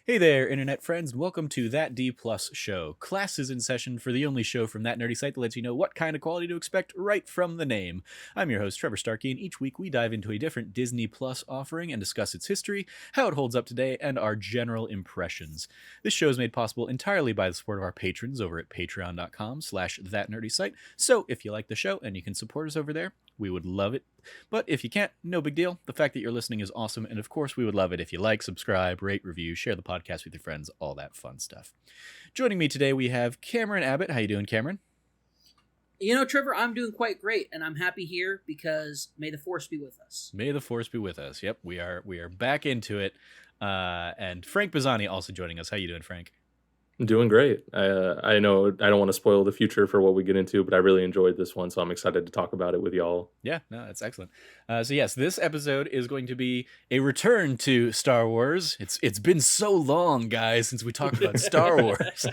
Hey there, internet friends, and welcome to That D Plus Show. Class is in session for the only show from that nerdy site that lets you know what kind of quality to expect right from the name. I'm your host, Trevor Starkey, and each week we dive into a different Disney Plus offering and discuss its history, how it holds up today, and our general impressions. This show is made possible entirely by the support of our patrons over at patreon.com/thatnerdysite. So if you like the show and you can support us over there, we would love it. But if you can't, no big deal. The fact that you're listening is awesome, and of course we would love it if you like, subscribe, rate, review, share the podcast with your friends, all that fun stuff. Joining me today we have Cameron Abbott. How you doing, Cameron? You know, Trevor, I'm doing quite great, and I'm happy here because may the force be with us. May the force be with us. Yep, we are back into it. And Frank Bazzani also joining us. How you doing, Frank? I'm doing great. I know I don't want to spoil the future for what we get into, but I really enjoyed this one, so I'm excited to talk about it with y'all. Yeah, no, that's excellent. So yes, this episode is going to be a return to Star Wars. It's been so long, guys, since we talked about Star Wars.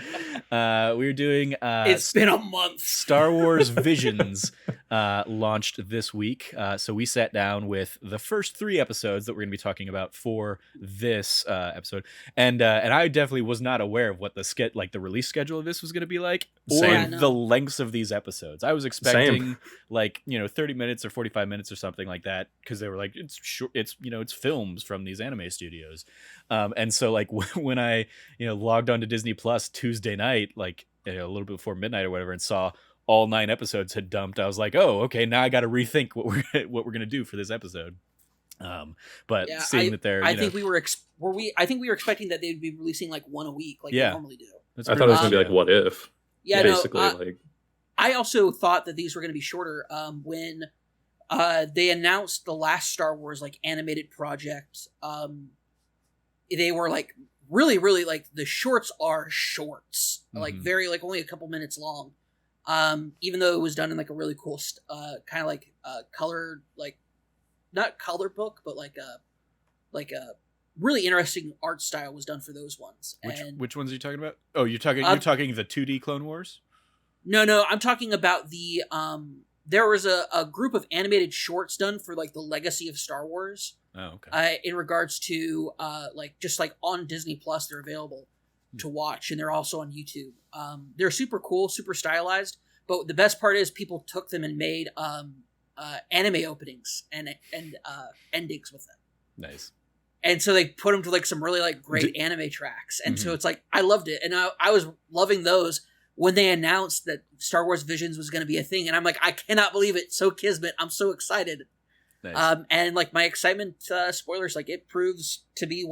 We're doing It's been a month. Star Wars Visions launched this week. So we sat down with the first 3 episodes that we're going to be talking about for this episode, and I definitely was not aware of what the release schedule of this was going to be like, or Same. the lengths of these episodes. I was expecting 30 minutes or 45 minutes or something like that, because they were like, it's short, it's films from these anime studios, and so like when I logged on to Disney Plus Tuesday night, like a little bit before midnight or whatever, and saw all 9 episodes had dumped, I was like, oh, okay, now I got to rethink what we're gonna do for this episode. But Yeah, seeing that they're, I think we were expecting that they'd be releasing like one a week, like Yeah. they normally do. that's I pretty thought it was much gonna be like, what if? Yeah, Basically, no. I also thought that these were going to be shorter. When they announced the last Star Wars like animated project, they were like really, really like the shorts are shorts, like very like only a couple minutes long. Even though it was done in like a really cool kind of like color, like not color book, but like a really interesting art style was done for those ones. Which ones are you talking about? Oh, you're talking the 2D Clone Wars? No, I'm talking about the there was a group of animated shorts done for like the legacy of Star Wars. Oh, okay. In regards to like just like on Disney Plus, they're available to watch, and they're also on YouTube. They're super cool, super stylized, but the best part is people took them and made anime openings and endings with them. Nice. And so they put them to like some really like great anime tracks, and so it's like I loved it, and I was loving those when they announced that Star Wars Visions was going to be a thing, and I'm like, I cannot believe it. So kismet. I'm so excited. Nice. And like my excitement, spoilers, like it proves to be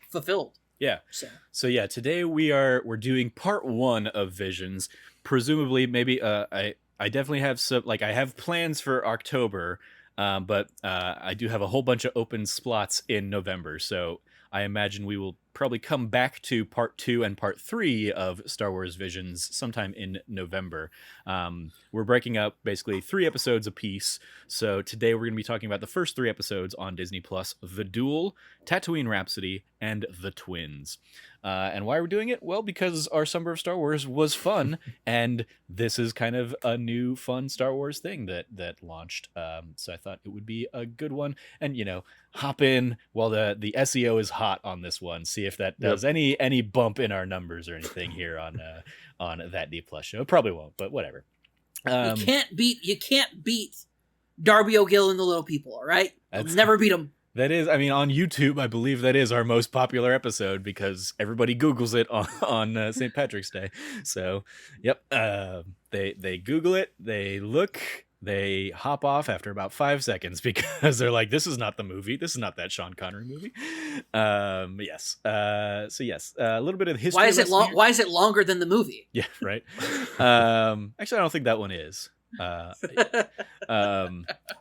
fulfilled. Yeah. So yeah, today we're doing part 1 of Visions. Presumably, maybe I definitely have some, like, I have plans for October, but I do have a whole bunch of open slots in November. So I imagine we will probably come back to part 2 and part 3 of Star Wars Visions sometime in November. We're breaking up basically 3 episodes apiece. So today we're going to be talking about the first 3 episodes on Disney Plus: The Duel, Tatooine Rhapsody, and The Twins. And why we're doing it? Well, because our Summer of Star Wars was fun, and this is kind of a new fun Star Wars thing that launched. So I thought it would be a good one, and hop in while the SEO is hot on this one. See if that does any bump in our numbers or anything here on That D Plus show. It probably won't, but whatever. You can't beat Darby O'Gill and the Little People. All right, never beat them. That is, I mean, on YouTube, I believe that is our most popular episode because everybody Googles it on St. Patrick's Day. So, yep, they Google it, they look, they hop off after about 5 seconds because they're like, this is not the movie. This is not that Sean Connery movie. Yes. So yes, a little bit of history. Why is it long? Why is it longer than the movie? Yeah, right. Actually, I don't think that one is.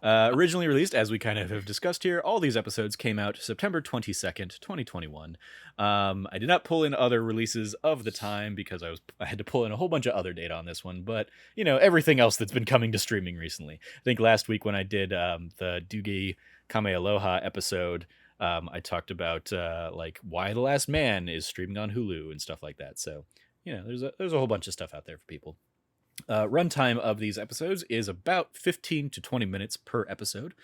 Originally released, as we kind of have discussed here, all these episodes came out September 22nd, 2021. I did not pull in other releases of the time because I had to pull in a whole bunch of other data on this one, but everything else that's been coming to streaming recently. I think last week when I did the Doogie Kame Aloha episode, I talked about like why The Last Man is streaming on Hulu and stuff like that. So there's a whole bunch of stuff out there for people. Runtime of these episodes is about 15 to 20 minutes per episode.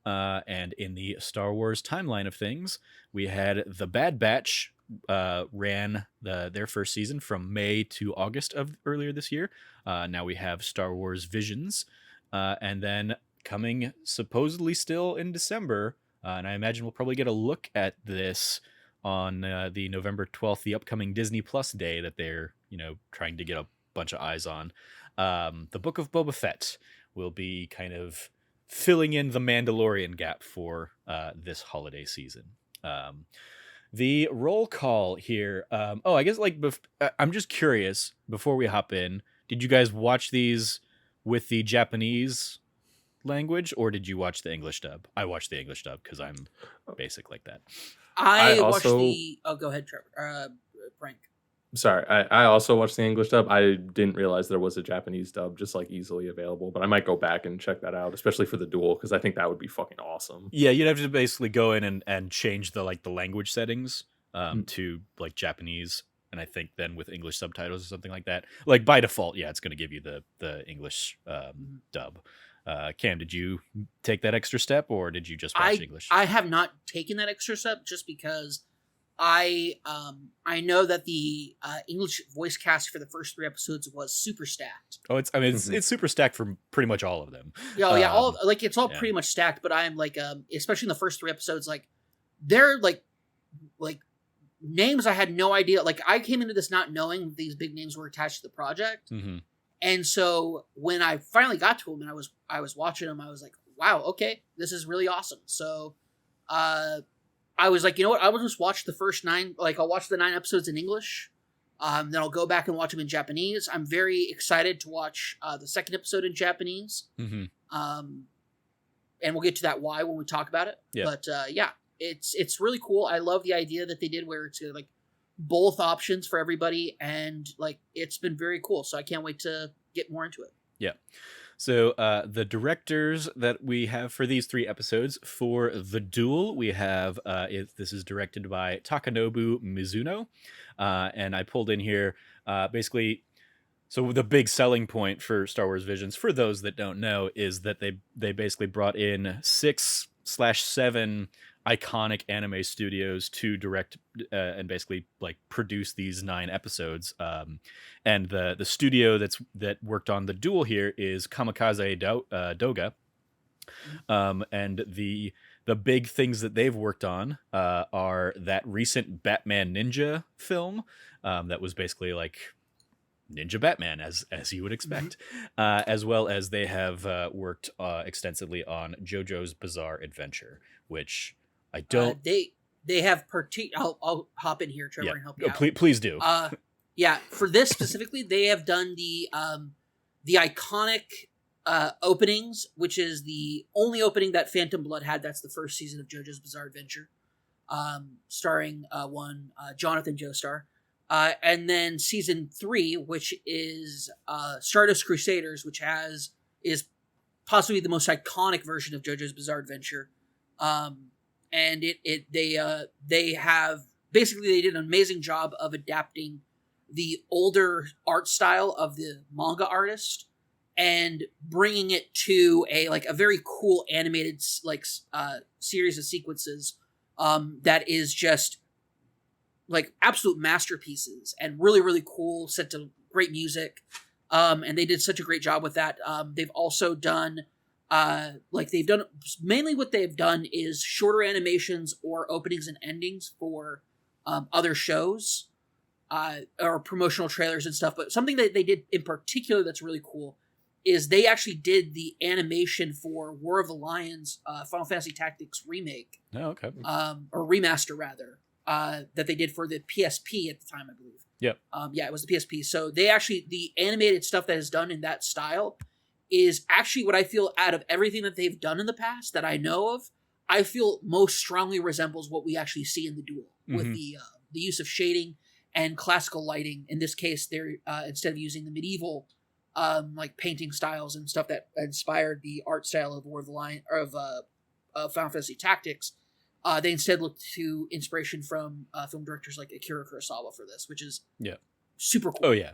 And in the Star Wars timeline of things, we had The Bad Batch ran their first season from May to August of earlier this year. Now we have Star Wars Visions, and then coming supposedly still in December, and I imagine we'll probably get a look at this on the November 12th, the upcoming Disney Plus day that they're trying to get a bunch of eyes on. The Book of Boba Fett will be kind of filling in the Mandalorian gap for this holiday season. The roll call here. I guess I'm just curious before we hop in. Did you guys watch these with the Japanese language, or did you watch the English dub? I watched the English dub because I'm basic like that. I watched the. Oh, go ahead, Trevor. Frank. Sorry, I also watched the English dub. I didn't realize there was a Japanese dub just easily available, but I might go back and check that out, especially for the Duel, because I think that would be fucking awesome. Yeah, you'd have to basically go in and change the language settings to Japanese, and I think then with English subtitles or something like that. By default, yeah, it's going to give you the English dub. Cam, did you take that extra step, or did you just watch English? I have not taken that extra step just because I know that the English voice cast for the first 3 episodes was super stacked. Oh, it's super stacked for pretty much all of them. Yeah, all it's all pretty much stacked. But I'm especially in the first 3 episodes, they're like names I had no idea. I came into this not knowing these big names were attached to the project, and so when I finally got to them and I was watching them, I was like, wow, okay, this is really awesome. So, I was like, you know what? I will just watch the first 9. I'll watch the 9 episodes in English. Then I'll go back and watch them in Japanese. I'm very excited to watch the 2nd episode in Japanese. And we'll get to that why when we talk about it. Yeah. But yeah, it's really cool. I love the idea that they did where it's both options for everybody, and it's been very cool. So I can't wait to get more into it. Yeah. So the directors that we have for these 3 episodes, for The Duel, we have, this is directed by Takanobu Mizuno. And I pulled in here, basically, so the big selling point for Star Wars Visions, for those that don't know, is that they basically brought in 6/7 iconic anime studios to direct and basically produce these 9 episodes. And the studio that worked on The Duel here is Kamikaze Doga. And the big things that they've worked on are that recent Batman Ninja film that was basically Ninja Batman, as you would expect, as well as they have worked extensively on JoJo's Bizarre Adventure, which I don't. They have I'll hop in here, Trevor, and help you out. Please do. Yeah, for this specifically, they have done the iconic openings, which is the only opening that Phantom Blood had. That's the first season of JoJo's Bizarre Adventure, starring Jonathan Joestar. And then season 3, which is Stardust Crusaders, which is possibly the most iconic version of JoJo's Bizarre Adventure. And they have basically, they did an amazing job of adapting the older art style of the manga artist and bringing it to a very cool animated series of sequences that is just absolute masterpieces and really, really cool, set to great music. And they did such a great job with that. They've also done mainly what they've done is shorter animations or openings and endings for other shows or promotional trailers and stuff. But something that they did in particular that's really cool is they actually did the animation for War of the Lions, Final Fantasy Tactics remake. Oh, okay. Or remaster rather, that they did for the PSP at the time, I believe. Yep. Yeah, it was the PSP. So they actually, the animated stuff that is done in that style is actually what I feel out of everything that they've done in the past that I know of, I feel most strongly resembles what we actually see in the Duel with the use of shading and classical lighting. In this case, they're instead of using the medieval painting styles and stuff that inspired the art style of War of the Lion or of Final Fantasy Tactics, they instead looked to inspiration from film directors like Akira Kurosawa for this, which is super cool. Oh yeah,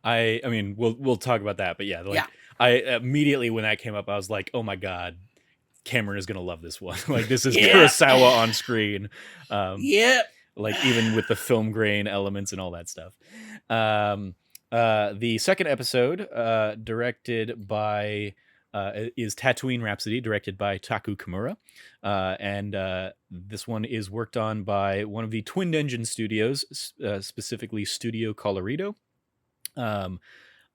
I mean we'll talk about that, but yeah, I immediately when that came up, I was like, oh my god, Cameron is gonna love this one. This is Kurosawa on screen. like even with the film grain elements and all that stuff. The second episode, directed by, is Tatooine Rhapsody, directed by Taku Kimura, and this one is worked on by one of the Twin Engine studios, specifically Studio Colorido.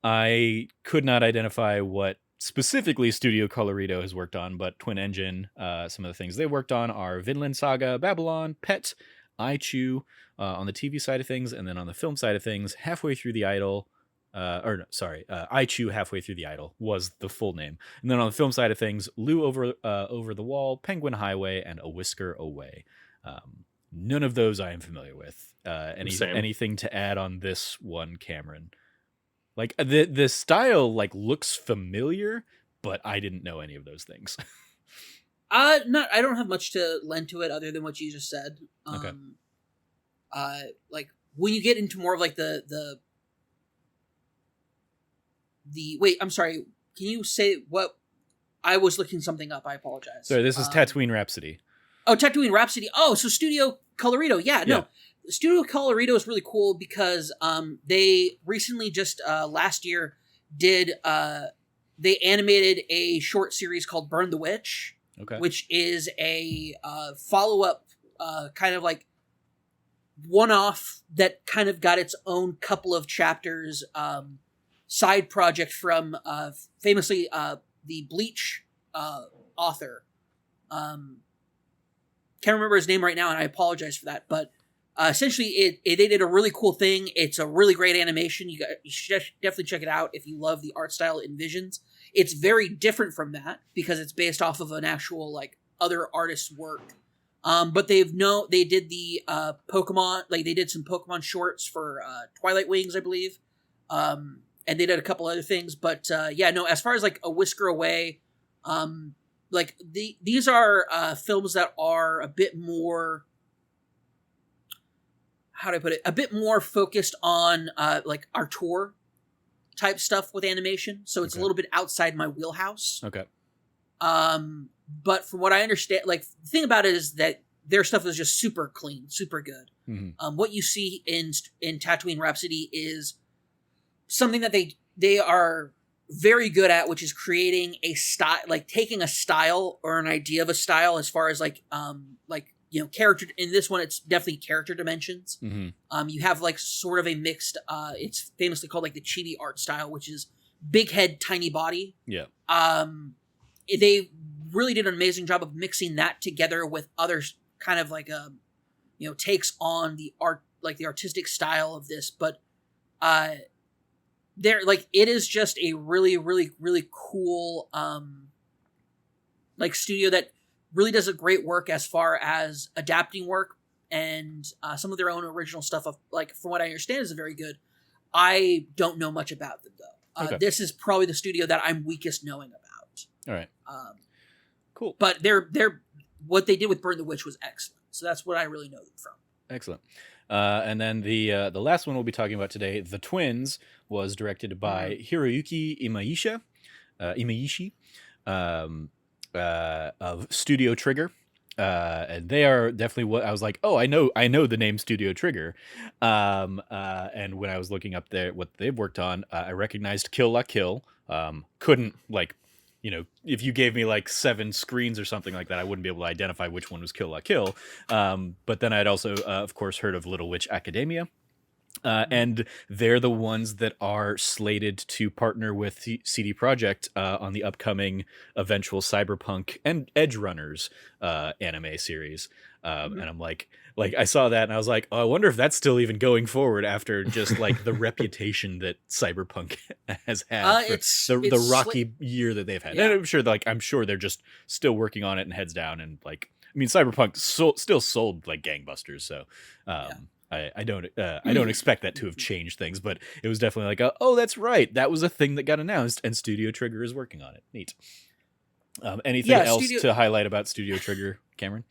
I could not identify what specifically Studio Colorido has worked on, but Twin Engine, some of the things they worked on are Vinland Saga, Babylon, Pet, I Chew, on the TV side of things, and then on the film side of things, Halfway Through the Idol, I Chew Halfway Through the Idol was the full name. And then on the film side of things, Lou Over the Wall, Penguin Highway, and A Whisker Away. None of those I am familiar with. Anything to add on this one, Cameron? Like the style like looks familiar, but I didn't know any of those things. I don't have much to lend to it other than what you just said. Okay. Like when you get into more of like the wait, I'm sorry. Can you say what? I was looking something up. I apologize. Sorry, this is Tatooine Rhapsody. Oh, Tatooine Rhapsody. Oh, so Studio Colorido. Yeah, no. Studio Colorido is really cool because they recently just last year did they animated a short series called Burn the Witch, which is a follow-up kind of like one-off that kind of got its own couple of chapters side project from famously the Bleach author. Can't remember his name right now, and I apologize for that, but essentially, they did a really cool thing. It's a really great animation. You should definitely check it out if you love the art style it envisions. It's very different from that because it's based off of an actual like other artist's work. But they did the Pokemon, like they did some Pokemon shorts for Twilight Wings, I believe, and they did a couple other things. But as far as like A Whisker Away, like these are films that are a bit more. How do I put it? A bit more focused on like our tour type stuff with animation. So it's a little bit outside my wheelhouse. Okay. But from what I understand, like the thing about it is that their stuff is just super clean, super good. Mm-hmm. What you see in Tatooine Rhapsody is something that they are very good at, which is creating a style, like taking a style or an idea of a style as far as like character. In this one, it's definitely character dimensions. Mm-hmm. You have like sort of a mixed, it's famously called like the chibi art style, which is big head, tiny body. Yeah. They really did an amazing job of mixing that together with other kind of like, takes on the art, like the artistic style of this. But, it is just a really, really, really cool, like studio that really does a great work as far as adapting work, and some of their own original stuff of like from what I understand is very good. I don't know much about them though. This is probably the studio that I'm weakest knowing about. All right. Cool. But they're what they did with Burn the Witch was excellent. So that's what I really know them from. Excellent. And then the last one we'll be talking about today, The Twins, was directed by Hiroyuki Imaishi. Of Studio Trigger, and they are definitely what I was like. Oh, I know the name Studio Trigger, and when I was looking up what they've worked on, I recognized Kill La Kill. Couldn't if you gave me like 7 screens or something like that, I wouldn't be able to identify which one was Kill La Kill. But then I'd also, of course, heard of Little Witch Academia. And they're the ones that are slated to partner with CD Projekt on the upcoming eventual Cyberpunk and Edge Runners anime series. And I'm like I saw that and I was like, oh, I wonder if that's still even going forward after just like the reputation that Cyberpunk has had for the rocky year that they've had. Yeah. And I'm sure they're just still working on it and heads down. And like, I mean, Cyberpunk still sold like gangbusters. So, I don't expect that to have changed things, but it was definitely like, oh, that's right. That was a thing that got announced and Studio Trigger is working on it. Neat. Anything else to highlight about Studio Trigger, Cameron?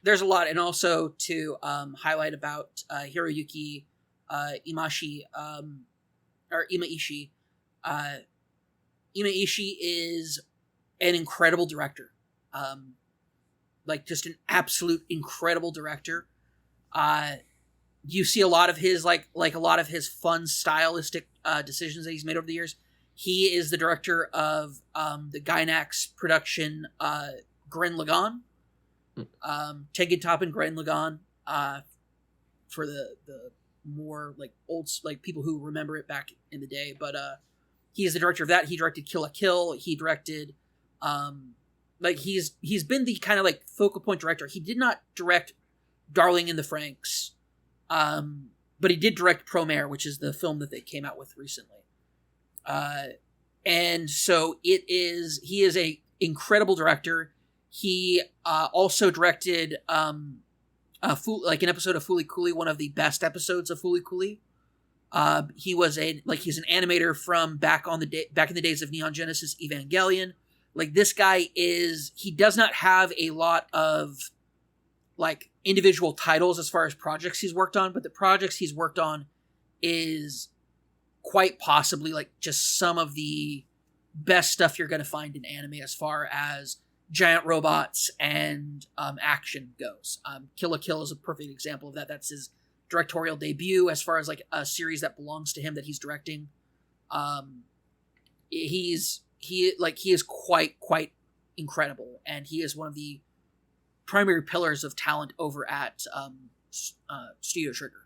There's a lot. And also to highlight about Hiroyuki Imaishi. Imaishi is an incredible director. Like just an absolute incredible director. you see a lot of his like a lot of his fun stylistic decisions that he's made over the years. He is the director of the Gainax production Gurren Lagann, Tengen Toppan Gurren Lagann, for the more like old like people who remember it back in the day. But he is the director of that. He directed Kill la Kill. He directed like he's been the kind of like focal point director. He did not direct Darling in the Franxx, but he did direct Promare, which is the film that they came out with recently. And so he is a incredible director. He also directed like an episode of Fooly Cooly, one of the best episodes of Fooly Cooly. He's an animator from back in the days of Neon Genesis Evangelion. Like this guy he does not have a lot of like individual titles as far as projects he's worked on, but the projects he's worked on is quite possibly like just some of the best stuff you're going to find in anime as far as giant robots and action goes. Kill la Kill is a perfect example of that. That's his directorial debut as far as like a series that belongs to him that he's directing. He is quite incredible, and he is one of the primary pillars of talent over at Studio Trigger.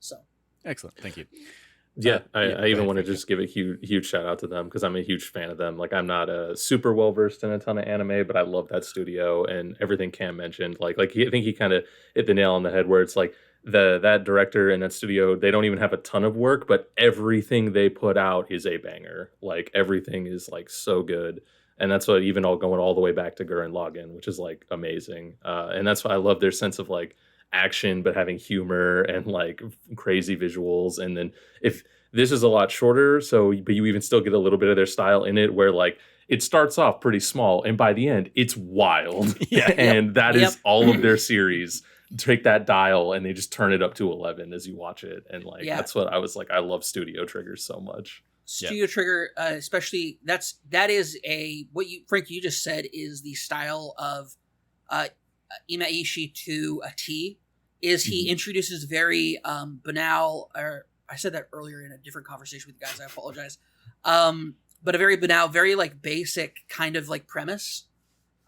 So excellent, thank you. Yeah, I even want to just give a huge shout out to them because I'm a huge fan of them. Like, I'm not super well versed in a ton of anime, but I love that studio and everything Cam mentioned. I think he kind of hit the nail on the head where it's like that director and that studio, they don't even have a ton of work, but everything they put out is a banger. Like, everything is like so good. And that's what even all going all the way back to Gurren Lagann, which is like amazing. And that's why I love their sense of like action, but having humor and like crazy visuals. And then if this is a lot shorter, but you even still get a little bit of their style in it where like it starts off pretty small and by the end it's wild. And that is all of their series. Take that dial and they just turn it up to 11 as you watch it. And like, that's what I was like, I love Studio Trigger so much. Studio Trigger, especially that is what you just said is the style of Imaishi to a T. Is he introduces very banal, or I said that earlier in a different conversation with you guys, I apologize. But a very banal, very like basic kind of like premise,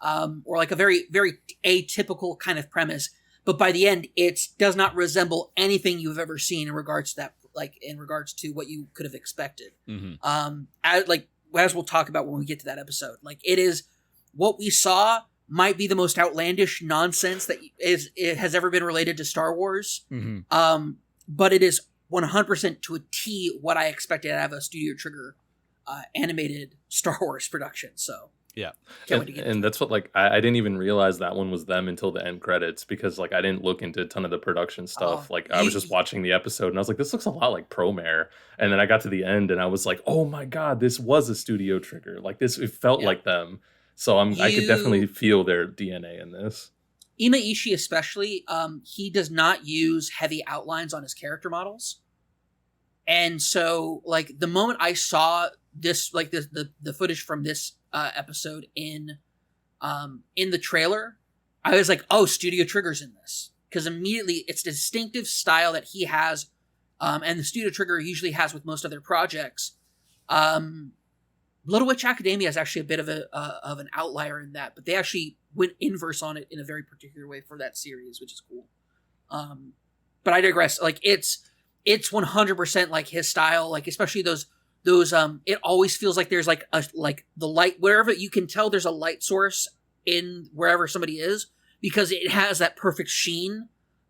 or like a very, very atypical kind of premise. But by the end, it does not resemble anything you've ever seen in regards to that, like in regards to what you could have expected. As we'll talk about when we get to that episode, like it is what we saw might be the most outlandish nonsense that it has ever been related to Star Wars. But it is 100% to a T what I expected out of a Studio Trigger animated Star Wars production. So yeah, and that's what like I didn't even realize that one was them until the end credits because like I didn't look into a ton of the production stuff. I was just watching the episode and I was like, this looks a lot like Promare. And then I got to the end and I was like, oh my god, this was a Studio Trigger. Like this, it felt like them. So I could definitely feel their DNA in this. Imaishi especially, he does not use heavy outlines on his character models. And so, like, the moment I saw this, like, the footage from this episode in the trailer, I was like, oh, Studio Trigger's in this. Because immediately, it's the distinctive style that he has, and the Studio Trigger usually has with most of their projects. Little Witch Academia is actually a bit of an outlier in that, but they actually went inverse on it in a very particular way for that series, which is cool. But I digress. Like it's 100% like his style, like especially those it always feels like there's like the light wherever you can tell there's a light source in wherever somebody is because it has that perfect sheen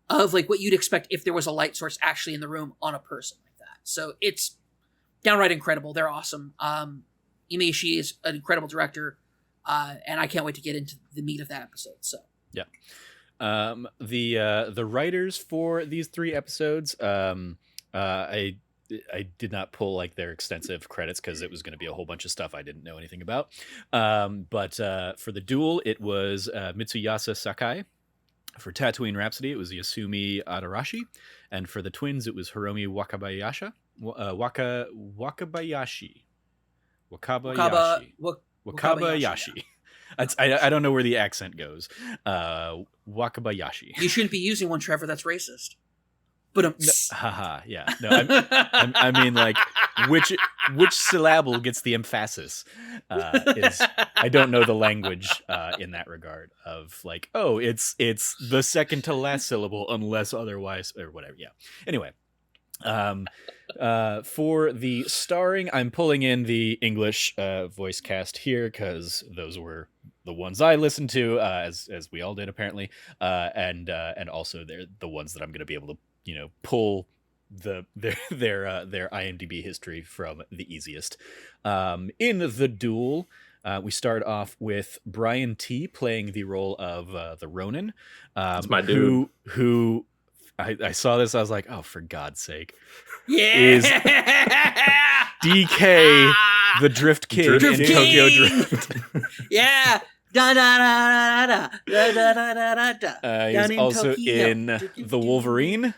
of like what you'd expect if there was a light source actually in the room on a person like that. So it's downright incredible. They're awesome. Imaishi is an incredible director, and I can't wait to get into the meat of that episode. So yeah, the writers for these 3 episodes, I did not pull like their extensive credits because it was going to be a whole bunch of stuff I didn't know anything about. But for the Duel, it was Mitsuyasa Sakai. For Tatooine Rhapsody, it was Yasumi Adarashi, and for the twins, it was Hiromi Wakabayashi. Wakabayashi. I don't know where the accent goes. Wakabayashi. You shouldn't be using one, Trevor. That's racist. But haha, yeah. No, I mean, like, which syllable gets the emphasis? I don't know the language in that regard of like, oh, it's the second to last syllable unless otherwise or whatever. Yeah. Anyway, for the starring, I'm pulling in the English voice cast here because those were the ones I listened to, as we all did apparently, and also they're the ones that I'm going to be able to pull their IMDb history from the easiest. In the Duel, we start off with Brian T playing the role of the Ronin. That's my dude. Who I saw this, I was like, oh, for God's sake. Yeah. Is DK the Drift King in Tokyo Drift. Yeah. Da da da da da da da da da. He's also in the Wolverine,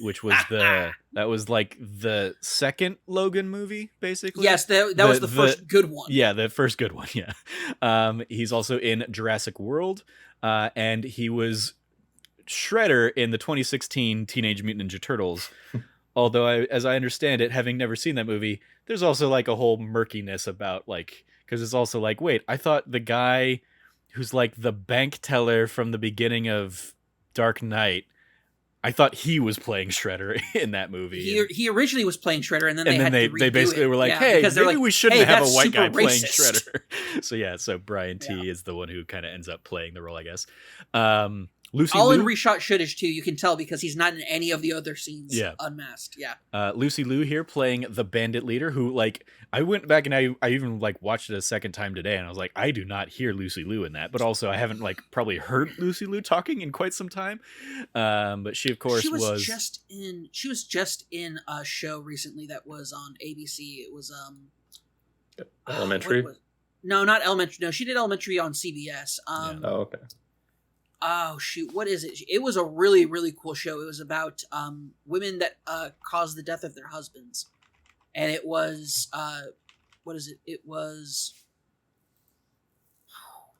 which was that was like the second Logan movie, basically. Yes, that was the first good one. Yeah, the first good one. Yeah. He's also in Jurassic World, and he was Shredder in the 2016 Teenage Mutant Ninja Turtles. Although, as I understand it, having never seen that movie, there's also like a whole murkiness about like. Because it's also like, wait, I thought the guy who's like the bank teller from the beginning of Dark Knight, I thought he was playing Shredder in that movie. He originally was playing Shredder, and then they basically were like, hey, maybe we shouldn't have a white guy playing Shredder. So Brian T is the one who kind of ends up playing the role, I guess. Lucy all Liu, in reshot footage too. You can tell because he's not in any of the other scenes. Unmasked. Yeah. Lucy Liu here playing the bandit leader, who like I went back and I even like watched it a second time today, and I was like, I do not hear Lucy Liu in that, but also I haven't like probably heard Lucy Liu talking in quite some time. But she of course was just in a show recently that was on ABC. It was Elementary. No, not Elementary. No, she did Elementary on CBS. Oh, okay. Oh shoot, what is it? It was a really, really cool show. It was about women that caused the death of their husbands, and it was what is it? It was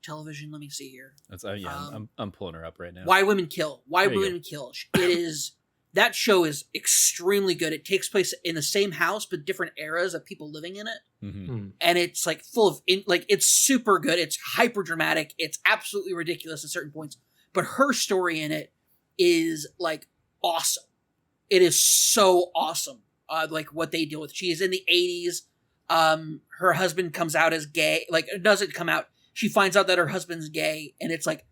television. Let me see here. That's I'm pulling her up right now. Why Women Kill. Why Women Kill. It is that show is extremely good. It takes place in the same house but different eras of people living in it, and it's like full of it's super good. It's hyper dramatic. It's absolutely ridiculous at certain points. But her story in it is like awesome. It is so awesome. Like what they deal with. She is in the 80s. Her husband comes out as gay. Like it doesn't come out. She finds out that her husband's gay, and it's like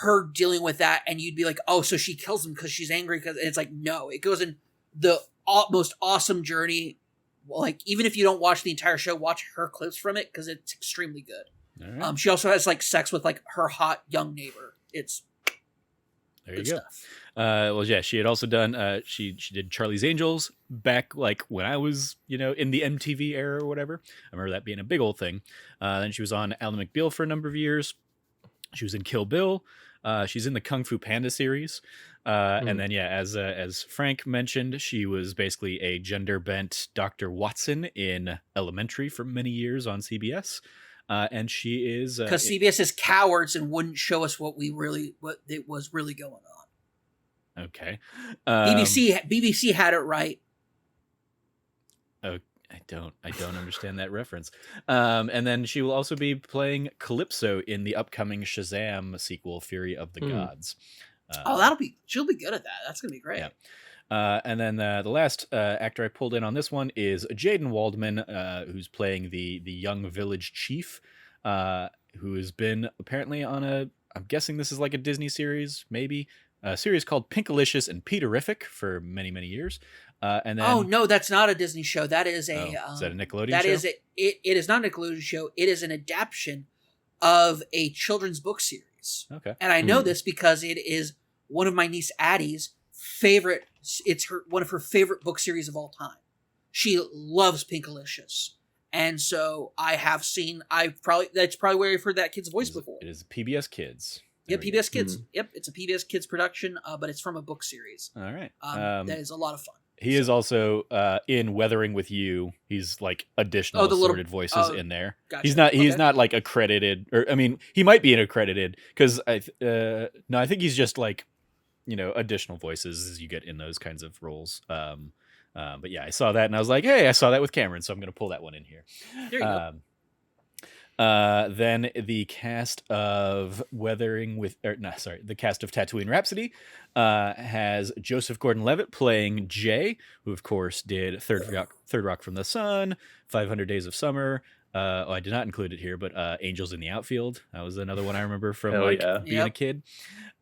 her dealing with that. And you'd be like, oh, so she kills him because she's angry. Because it's like no, it goes in the most awesome journey. Like even if you don't watch the entire show, watch her clips from it because it's extremely good. All right. She also has like sex with like her hot young neighbor. It's there you go. Well, yeah, she had also done. She did Charlie's Angels back like when I was in the MTV era or whatever. I remember that being a big old thing. Then she was on Ally McBeal for a number of years. She was in Kill Bill. She's in the Kung Fu Panda series. And then as Frank mentioned, she was basically a gender bent Dr. Watson in Elementary for many years on CBS. And she is because CBS is cowards and wouldn't show us what it was really going on. Okay. BBC had it right. Oh, I don't understand that reference. And then she will also be playing Calypso in the upcoming Shazam sequel, Fury of the Gods. She'll be good at that. That's gonna be great. Yeah. And then the last actor I pulled in on this one is Jaden Waldman, who's playing the young village chief, who has been apparently on I'm guessing this is like a Disney series, maybe, a series called Pinkalicious and Peterific for many, many years. And then, oh, no, that's not a Disney show. That is a... is that a Nickelodeon show? It is not a Nickelodeon show. It is an adaptation of a children's book series. Okay. And I know this because it is one of my niece Addie's favorite... It's one of her favorite book series of all time. She loves Pinkalicious. And so that's probably where I've heard that kid's voice before. It is PBS Kids. Yep, PBS Kids. Yep, it's a PBS Kids production, but it's from a book series. All right. That is a lot of fun. He is also in Weathering with You. He's like additional assorted voices in there. Gotcha. He's not like accredited, or I mean, he might be accredited because I think he's just like additional voices as you get in those kinds of roles. But yeah, I saw that and I was like, hey, I saw that with Cameron, so I'm going to pull that one in here. There you go. Then the cast of the cast of Tatooine Rhapsody has Joseph Gordon-Levitt playing Jay, who of course did Third Rock from the Sun, 500 Days of Summer. I did not include it here, but Angels in the Outfield. That was another one I remember from being a kid.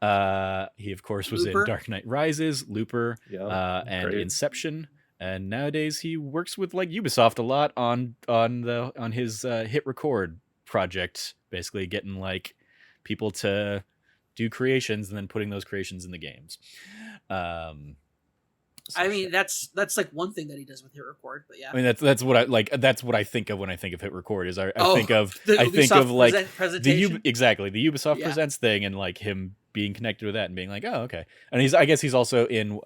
He of course was Looper. in Dark Knight Rises, Looper, and great. Inception. And nowadays he works with like Ubisoft a lot on his hit record project, basically getting like people to do creations and then putting those creations in the games. I mean, that's like one thing that he does with hit record, but yeah. I mean, that's what I like. That's what I think of when I think of hit record. Is I think of the Ubisoft like presentation. the Ubisoft Presents thing, and like him being connected with that and being like, oh, okay. And I guess he's also in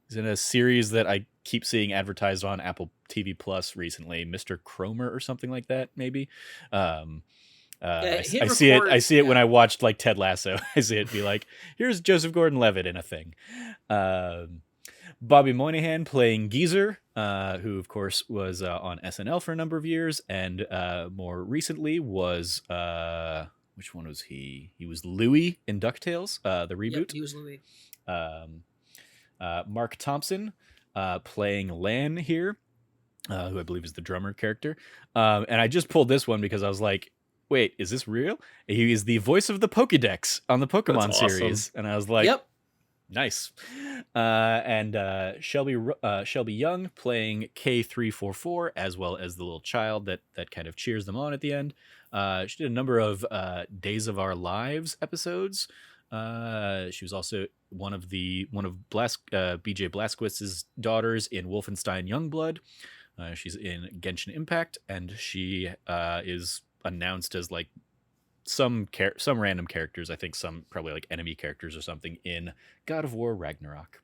he's in a series that I keep seeing advertised on Apple TV Plus recently, Mr. Cromer or something like that, maybe. I see it when I watched like Ted Lasso. I see it be like, here's Joseph Gordon-Levitt in a thing. Bobby Moynihan playing Geezer, who of course was on SNL for a number of years, and more recently was which one was he? He was Louie in DuckTales, the reboot. Yep, he was Louie. Mark Thompson playing Lan here, who I believe is the drummer character. And I just pulled this one because I was like, wait, is this real? He is the voice of the Pokédex on the Pokemon series. And I was like, yep. Nice. And Shelby Young playing K344, as well as the little child that kind of cheers them on at the end. She did a number of Days of Our Lives episodes. She was also one of BJ Blazkowicz's daughters in Wolfenstein Youngblood. She's in Genshin Impact, and she is announced as like some random characters. I think some probably like enemy characters or something in God of War Ragnarok.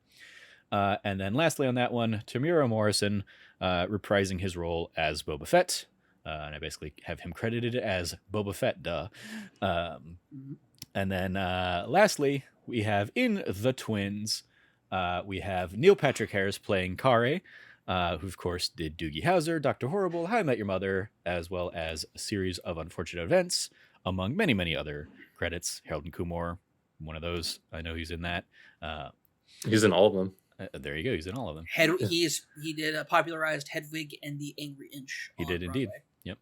And then lastly on that one, Tamura Morrison reprising his role as Boba Fett. And I basically have him credited as Boba Fett, duh. And then lastly, we have in The Twins, we have Neil Patrick Harris playing Kare, who of course did Doogie Howser, Dr. Horrible, How I Met Your Mother, as well as a series of unfortunate events, among many, many other credits. Harold and Kumar, one of those. I know he's in that. He's in all of them. There you go. He's in all of them. He did popularized Hedwig and the Angry Inch. He did Broadway. indeed. Yep.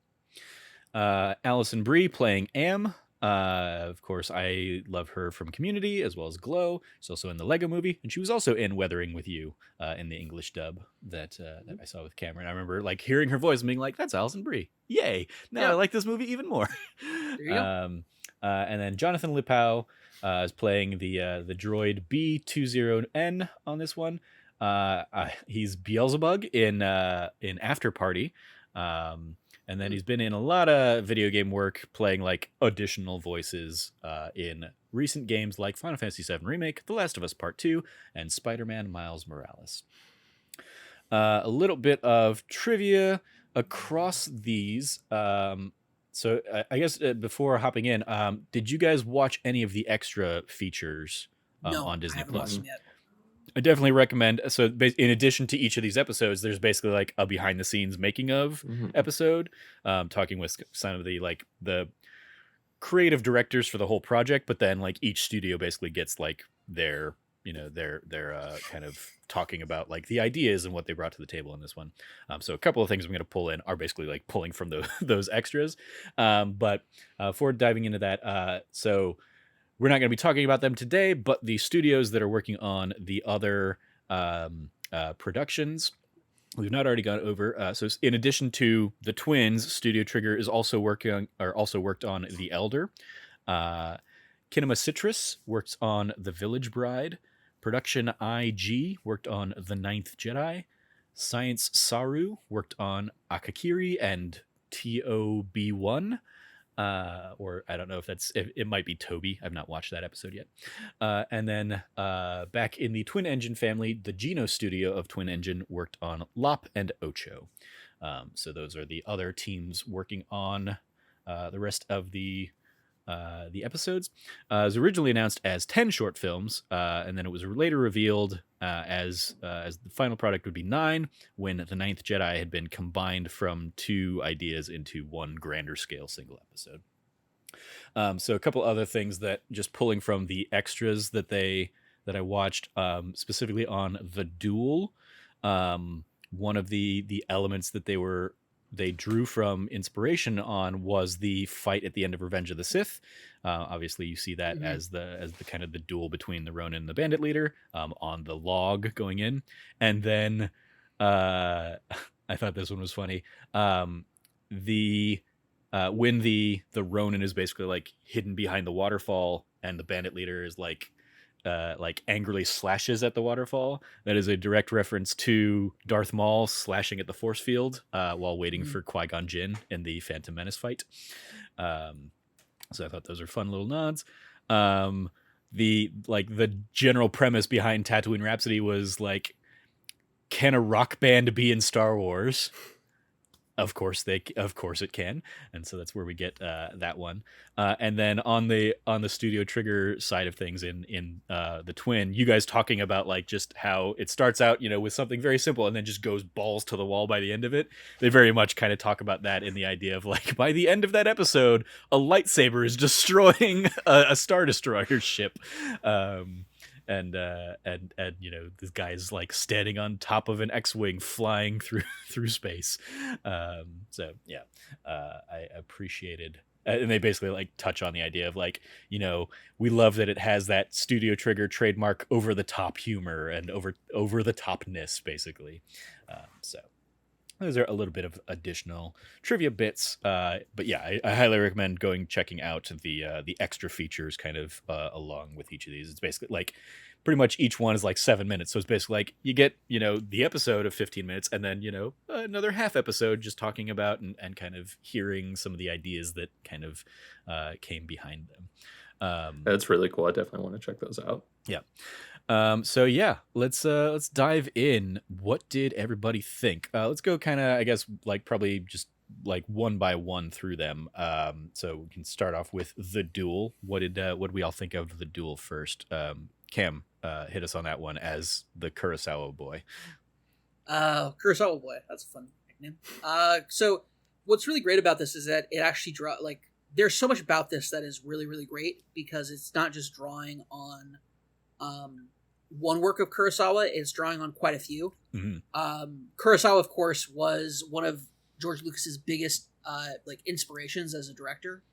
Alison Brie playing Am. Of course, I love her from Community as well as Glow. She's also in the Lego Movie, and she was also in Weathering with You in the English dub that I saw with Cameron. I remember like hearing her voice and being like, "That's Alison Brie! Yay! Now I like this movie even more." There you go. And then Jonathan Lipau is playing the droid B20N on this one. He's Beelzebub in After Party. And then he's been in a lot of video game work, playing like additional voices in recent games like Final Fantasy VII Remake, The Last of Us Part 2, and Spider-Man Miles Morales. A little bit of trivia across these. So I guess before hopping in, did you guys watch any of the extra features on Disney Plus? Yet. I definitely recommend. So in addition to each of these episodes, there's basically like a behind the scenes making of episode, talking with some of the creative directors for the whole project. But then like each studio basically gets like their kind of talking about like the ideas and what they brought to the table in this one. So a couple of things I'm going to pull in are basically like pulling from those extras. But before diving into that, so we're not going to be talking about them today, but the studios that are working on the other productions, we've not already gone over. So in addition to The Twins, Studio Trigger is also worked on The Elder. Kinema Citrus works on The Village Bride. Production IG worked on The Ninth Jedi. Science Saru worked on Akakiri and TOB1. Or I don't know if it might be Toby. I've not watched that episode yet. And then back in the Twin Engine family, the Geno studio of Twin Engine worked on Lop and Ocho. So those are the other teams working on the rest of the the episodes. It was originally announced as 10 short films, and then it was later revealed as the final product would be 9, when The Ninth Jedi had been combined from 2 ideas into one grander scale single episode. So a couple other things that just pulling from the extras that I watched, specifically on the Duel. One of the elements that they drew from inspiration on was the fight at the end of Revenge of the Sith. Obviously, you see that as the kind of the duel between the Ronin and the Bandit leader on the log going in, and then I thought this one was funny. When the Ronin is basically like hidden behind the waterfall, and the Bandit leader is like angrily slashes at the waterfall. That is a direct reference to Darth Maul slashing at the force field while waiting for Qui-Gon Jinn in the Phantom Menace fight. So I thought those are fun little nods. The general premise behind Tatooine Rhapsody was like, can a rock band be in Star Wars? Of course it can, and so that's where we get that one. And then on the Studio Trigger side of things, in the Twin, you guys talking about like just how it starts out, with something very simple and then just goes balls to the wall by the end of it. They very much kind of talk about that in the idea of like, by the end of that episode, a lightsaber is destroying a Star Destroyer ship. And this guy is like standing on top of an X-wing flying through space. So yeah, I appreciated, and they basically like touch on the idea of like, we love that it has that Studio Trigger trademark over the top humor and over the topness, basically. So those are a little bit of additional trivia bits, but yeah, I highly recommend checking out the extra features kind of along with each of these. It's basically like pretty much each one is like 7 minutes, so it's basically like you get the episode of 15 minutes, and then another half episode just talking about and kind of hearing some of the ideas that kind of came behind them. That's really cool. I definitely want to check those out. Yeah. So yeah, let's dive in. What did everybody think? Let's go kind of, I guess, like probably just like one by one through them. So we can start off with the Duel. What did we all think of the Duel first? Cam, hit us on that one as the Kurosawa boy. Kurosawa boy. That's a fun nickname. So what's really great about this is that it actually there's so much about this that is really, really great, because it's not just drawing on one work of Kurosawa, it's drawing on quite a few. Kurosawa, of course, was one of George Lucas's biggest inspirations as a director,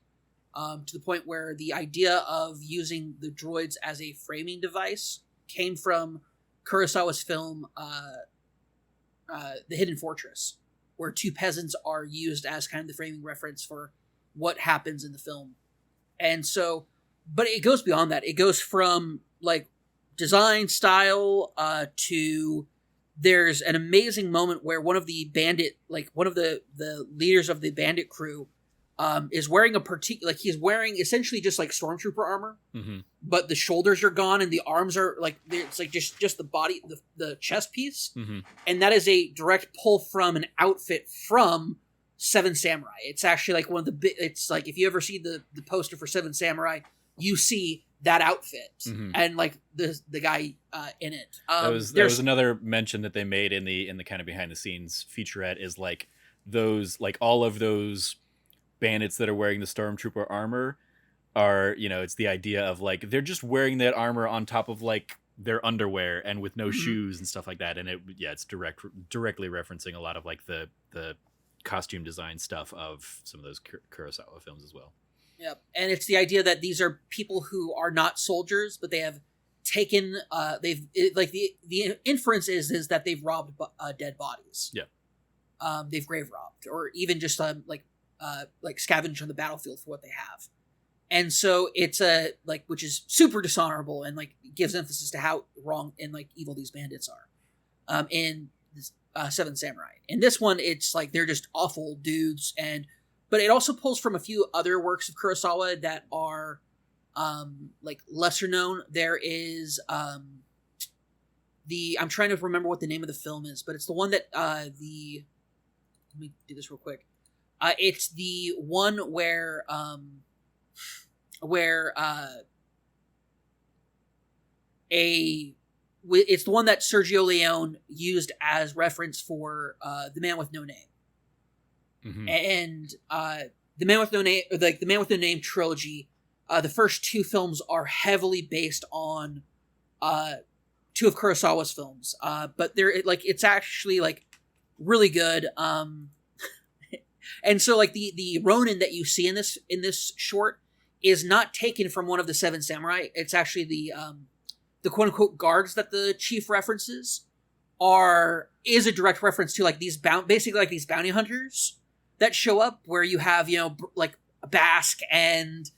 to the point where the idea of using the droids as a framing device came from Kurosawa's film The Hidden Fortress, where 2 peasants are used as kind of the framing reference for what happens in the film. And so, but it goes beyond that. It goes from like design style to, there's an amazing moment where one of the leaders of the bandit crew is wearing he's wearing essentially just like stormtrooper armor, but the shoulders are gone and the arms are like, it's like just the body, the chest piece, and that is a direct pull from an outfit from Seven Samurai. It's actually like one of the it's like, if you ever see the poster for Seven Samurai, you see that outfit and like the guy in it. That was another mention that they made in the kind of behind the scenes featurette, is like those, like all of those bandits that are wearing the stormtrooper armor are, it's the idea of like they're just wearing that armor on top of like their underwear and with no shoes and stuff like that, and it's directly referencing a lot of like the costume design stuff of some of those Kurosawa films as well. Yep. And it's the idea that these are people who are not soldiers, but they have taken the inference is that they've robbed dead bodies. Yeah. They've grave robbed, or even just scavenged on the battlefield for what they have. And so it's which is super dishonorable, and like gives emphasis to how wrong and like evil these bandits are. In this, Seven Samurai. In this one, it's like they're just awful dudes, but it also pulls from a few other works of Kurosawa that are lesser known. There is I'm trying to remember what the name of the film is, but it's the one that let me do this real quick. It's the one where where it's the one that Sergio Leone used as reference for The Man with No Name. Mm-hmm. And The Man with No Name, like the Man with No Name trilogy, the first two films are heavily based on two of Kurosawa's films. But it's actually like really good. And so like the Ronin that you see in this short is not taken from one of the Seven Samurai. It's actually the quote unquote guards that the chief references is a direct reference to like these basically like these bounty hunters that show up, where you have, like Basque and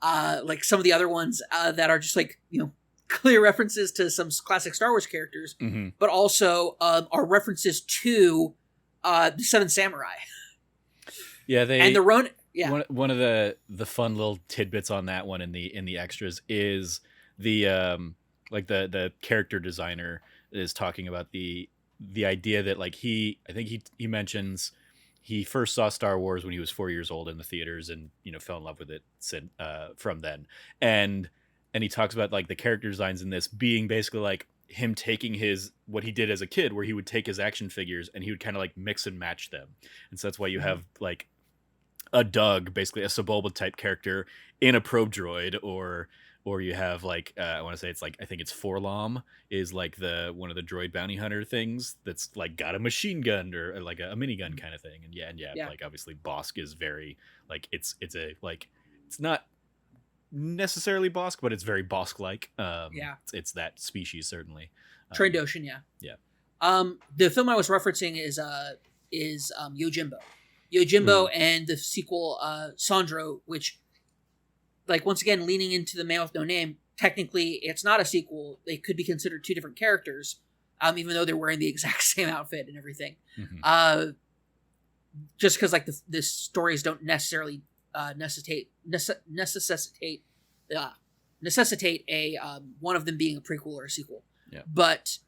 like some of the other ones that are just like, clear references to some classic Star Wars characters, mm-hmm. but also are references to the Seven Samurai. Yeah, and the Ronin. Yeah, one of the fun little tidbits on that one in the extras is the like the character designer is talking about the idea that like I think he mentions he first saw Star Wars when he was 4 years old in the theaters and fell in love with it from then, and he talks about like the character designs in this being basically like him taking what he did as a kid, where he would take his action figures and he would kind of like mix and match them, and so that's why you have like a Doug, basically a Sebulba type character in a probe droid, or you have like I want to say it's like, I think it's Forlom is like one of the droid bounty hunter things that's like got a machine gun or like a minigun kind of thing, and yeah, like obviously Bosk is very like it's a like it's not necessarily Bosk, but it's very Bosk like. It's that species certainly. Trandoshan, yeah. The film I was referencing is Yojimbo. And the sequel Sandro, which, like, once again, leaning into The Man with No Name, technically it's not a sequel. They could be considered two different characters, even though they're wearing the exact same outfit and everything. Mm-hmm. Just because like the stories don't necessarily necessitate a one of them being a prequel or a sequel. Yeah. But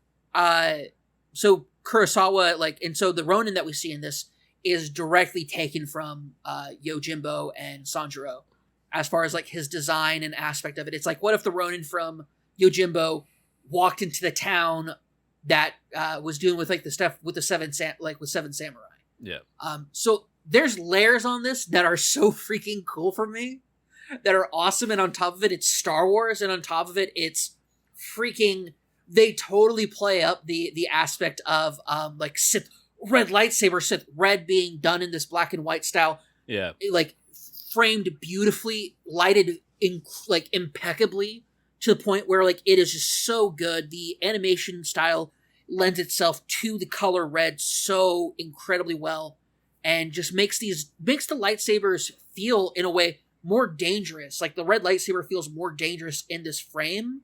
so Kurosawa, like, and so the Ronin that we see in this is directly taken from Yojimbo and Sanjuro, as far as like his design and aspect of it. It's like, what if the Ronin from Yojimbo walked into the town that was doing with like the stuff with Seven Samurai? Yeah. So there's layers on this that are so freaking cool for me, that are awesome, and on top of it, it's Star Wars, and on top of it, it's freaking. They totally play up the aspect of like Sith red lightsaber, Sith red being done in this black and white style. Yeah. Like framed beautifully, lighted like impeccably, to the point where like it is just so good. The animation style lends itself to the color red so incredibly well, and just makes the lightsabers feel in a way more dangerous. Like the red lightsaber feels more dangerous in this frame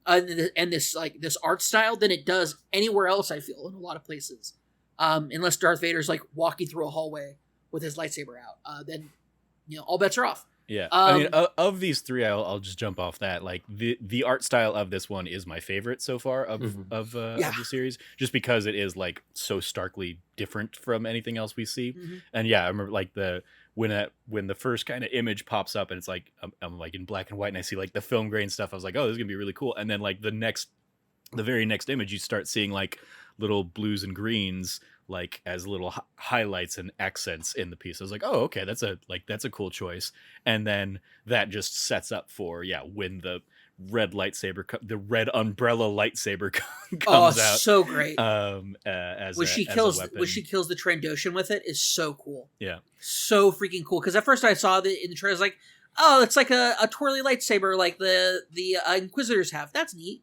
and this like this art style than it does anywhere else, I feel, in a lot of places. Unless Darth Vader's like walking through a hallway with his lightsaber out, then all bets are off. Yeah, I mean, of these three, I'll just jump off that. Like the art style of this one is my favorite so far of the series, just because it is like so starkly different from anything else we see. Mm-hmm. And yeah, I remember like when the first kind of image pops up and it's like I'm like in black and white and I see like the film grain stuff. I was like, oh, this is gonna be really cool. And then like the very next image, you start seeing like little blues and greens like as little highlights and accents in the piece. I was like, oh, okay, that's a cool choice. And then that just sets up for when the red lightsaber, the red umbrella lightsaber comes out. So great. As when she kills the Trandoshan with it is so cool. Yeah, so freaking cool. Because at first I saw in the trailer, I was like, oh, it's like a twirly lightsaber like the Inquisitors have. That's neat.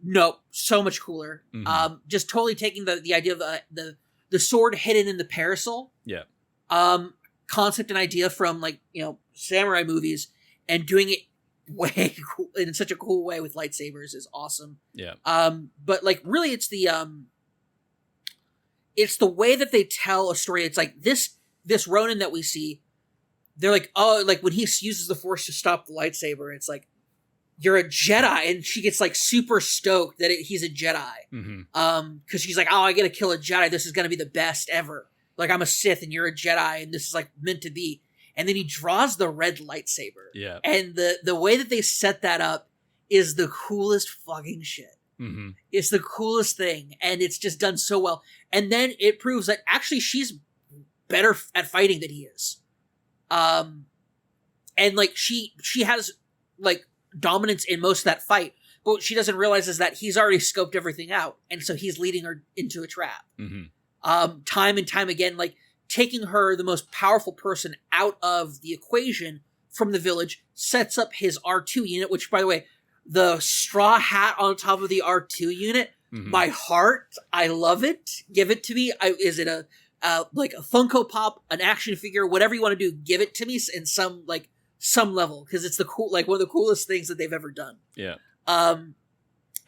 Nope, so much cooler. Mm-hmm. Just totally taking the idea of the sword hidden in the parasol. Yeah. Concept and idea from like samurai movies, and doing it way cool, in such a cool way with lightsabers is awesome. Yeah. But like really, it's the way that they tell a story. It's like this Ronin that we see. They're like, oh, like when he uses the Force to stop the lightsaber, it's like, you're a Jedi, and she gets like super stoked that he's a Jedi. Mm-hmm. Because she's like, oh, I gotta kill a Jedi. This is gonna be the best ever. Like, I'm a Sith, and you're a Jedi, and this is like meant to be. and then he draws the red lightsaber. Yeah. And the way that they set that up is the coolest fucking shit. Mm-hmm. It's the coolest thing, and it's just done so well. And then it proves that actually she's better at fighting than he is. And like she has like dominance in most of that fight, but what she doesn't realize is that he's already scoped everything out, and so he's leading her into a trap. Mm-hmm. Time and time again, like taking her, the most powerful person, out of the equation from the village, sets up his R2 unit, which, by the way, the straw hat on top of the R2 unit, my heart, I love it. Give it to me. Is it a like a Funko Pop, an action figure, whatever you want to do, give it to me in some level, because it's one of the coolest things that they've ever done. Yeah. And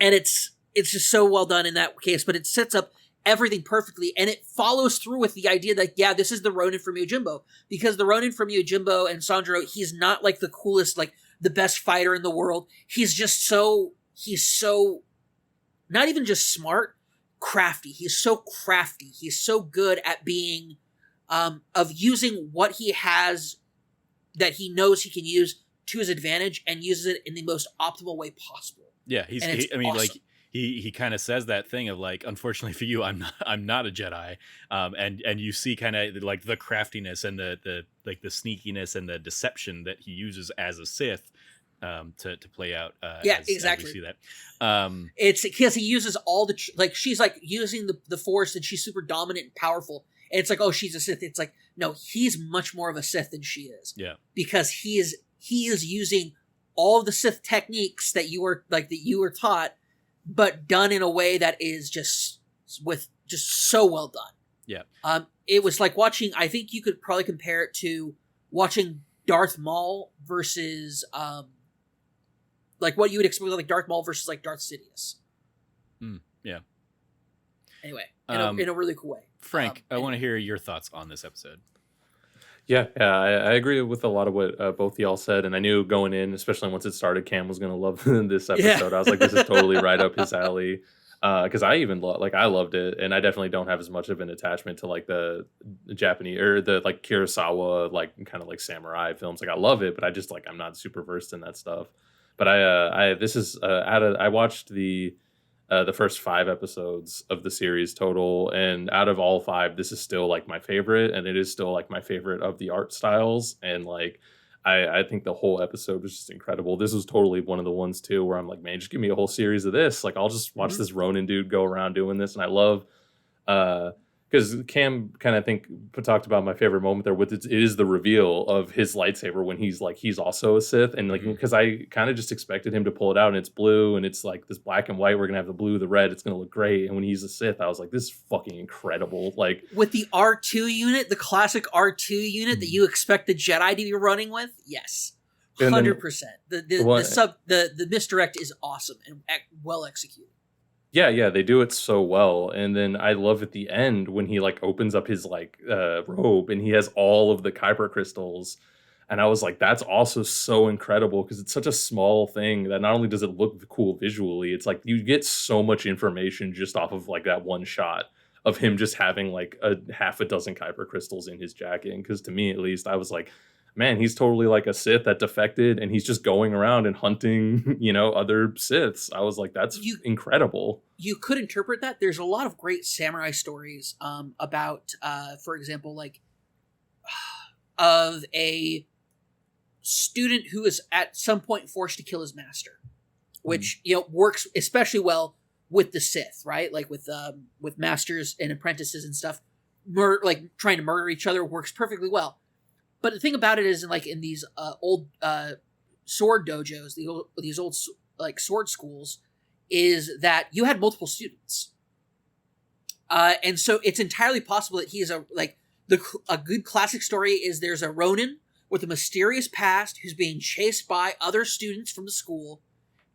it's just so well done in that case, but it sets up everything perfectly, and it follows through with the idea that, yeah, this is the Ronin from Yojimbo, because the Ronin from Yojimbo and Sanjuro, he's not like the coolest, like the best fighter in the world. He's so not even just smart, crafty. He's so crafty. He's so good at being, of using what he has that he knows he can use to his advantage, and uses it in the most optimal way possible. Yeah, awesome. Like he kind of says that thing of like, unfortunately for you, I'm not a Jedi, and you see kind of like the craftiness and the like the sneakiness and the deception that he uses as a Sith, to play out. Exactly. As we see that. It's because he uses all the like she's like using the Force, and she's super dominant and powerful. And it's like, oh, she's a Sith. It's like, no, he's much more of a Sith than she is. Yeah, because he is using all of the Sith techniques that you were taught, but done in a way that is just so well done. Yeah. It was like watching, I think you could probably compare it to watching Darth Maul versus, like what you would expect, like Darth Maul versus like Darth Sidious. Yeah. Anyway, in a really cool way. Frank, I want to hear your thoughts on this episode. Yeah, I agree with a lot of what both y'all said, and I knew going in, especially once it started, Cam was going to love this episode. Yeah. I was like, this is totally right up his alley, because I even I loved it, and I definitely don't have as much of an attachment to like the Japanese or the like Kurosawa like kind of like samurai films. Like I love it, but I just like I'm not super versed in that stuff. But I watched the first 5 episodes of the series total, and out of all 5, this is still like my favorite, and it is still like my favorite of the art styles. And like I think the whole episode was just incredible. This was totally one of the ones too where I'm like, man, just give me a whole series of this. Like I'll just watch this Ronin dude go around doing this. And I love because Cam kind of talked about my favorite moment there with it is the reveal of his lightsaber when he's also a Sith, and like because I kind of just expected him to pull it out and it's blue and it's like this black and white. We're gonna have the blue, the red. It's gonna look great. And when he's a Sith, I was like, this is fucking incredible. Like with the R2 unit, the classic R2 unit that you expect the Jedi to be running with. Yes, 100%. The misdirect is awesome and well executed. Yeah, they do it so well. And then I love at the end when he like opens up his like robe and he has all of the Kyber crystals. And I was like, that's also so incredible because it's such a small thing that not only does it look cool visually, it's like you get so much information just off of like that one shot of him just having like a half a dozen Kyber crystals in his jacket. Because to me, at least, I was like, man, he's totally like a Sith that defected and he's just going around and hunting, other Siths. I was like, that's incredible. You could interpret that. There's a lot of great samurai stories about, for example, like of a student who is at some point forced to kill his master, which, works especially well with the Sith, right? Like with masters and apprentices and stuff, like trying to murder each other works perfectly well. But the thing about it is, like in these old sword dojos, these old like sword schools, is that you had multiple students, and so it's entirely possible that he is a good classic story is there's a Ronin with a mysterious past who's being chased by other students from the school,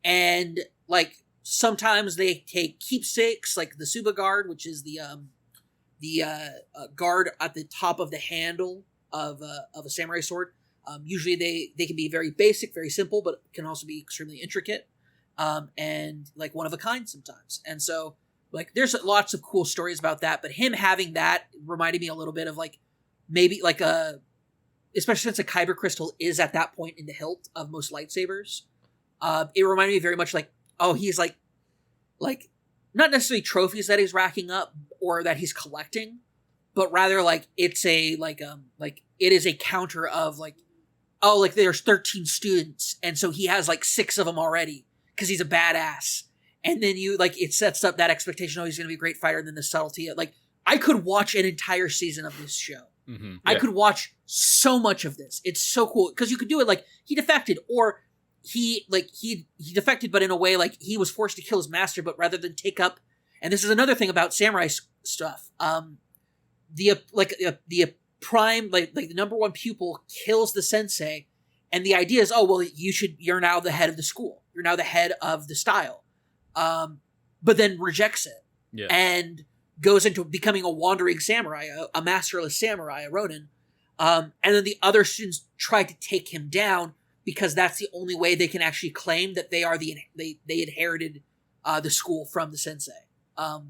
and like sometimes they take keepsakes like the Suba guard, which is the guard at the top of the handle of a samurai sword. Usually they can be very basic, very simple, but can also be extremely intricate, and like one of a kind sometimes. And so like there's lots of cool stories about that, but him having that reminded me a little bit of like maybe like a especially since a kyber crystal is at that point in the hilt of most lightsabers. It reminded me very much like, oh, he's like not necessarily trophies that he's racking up or that he's collecting, but rather like it's a like it is a counter of like, oh, like there's 13 students and so he has like 6 of them already because he's a badass. And then you like it sets up that expectation, oh, he's gonna be a great fighter, and then the subtlety of, like, I could watch an entire season of this show. Mm-hmm. I could watch so much of this. It's so cool because you could do it like he defected, or he defected, but in a way like he was forced to kill his master, but rather than take up. And this is another thing about samurai stuff. The prime like the number one pupil kills the sensei, and the idea is, oh well, you're now the head of the school. You're now the head of the style, but then rejects it and goes into becoming a wandering samurai, a masterless samurai, a ronin. And then the other students try to take him down because that's the only way they can actually claim that they are they inherited the school from the sensei,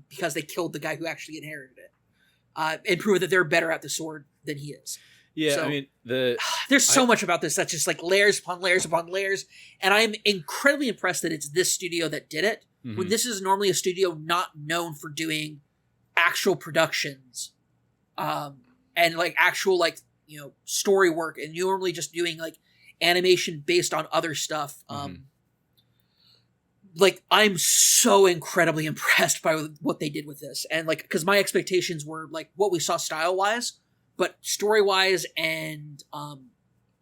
because they killed the guy who actually inherited it, and prove that they're better at the sword than he is. Yeah, so, I mean, there's so much about this that's just like layers upon layers upon layers, and I'm incredibly impressed that it's this studio that did it, when this is normally a studio not known for doing actual productions, and like actual like, you know, story work, and normally just doing like animation based on other stuff. Like, I'm so incredibly impressed by what they did with this, and like, because my expectations were like what we saw style wise, but story wise and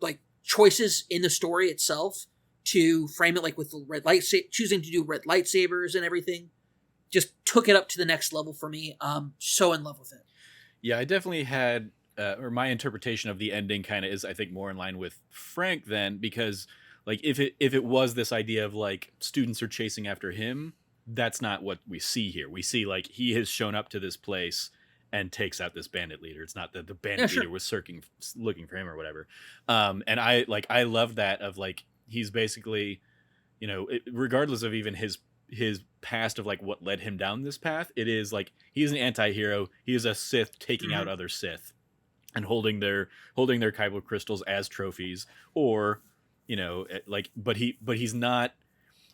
like choices in the story itself to frame it, like with the red choosing to do red lightsabers and everything, just took it up to the next level for me. So in love with it. Yeah, I definitely had, or my interpretation of the ending kind of is, I think, more in line with Frank then, because like if it was this idea of like students are chasing after him, that's not what we see here. We see like he has shown up to this place and takes out this bandit leader. It's not that the bandit leader was looking for him or whatever. And I love that of like, he's basically, you know, regardless of even his past of like what led him down this path, it is like he's an anti-hero. He is a Sith taking out other Sith and holding their kyber crystals as trophies, or, you know, like, but he's not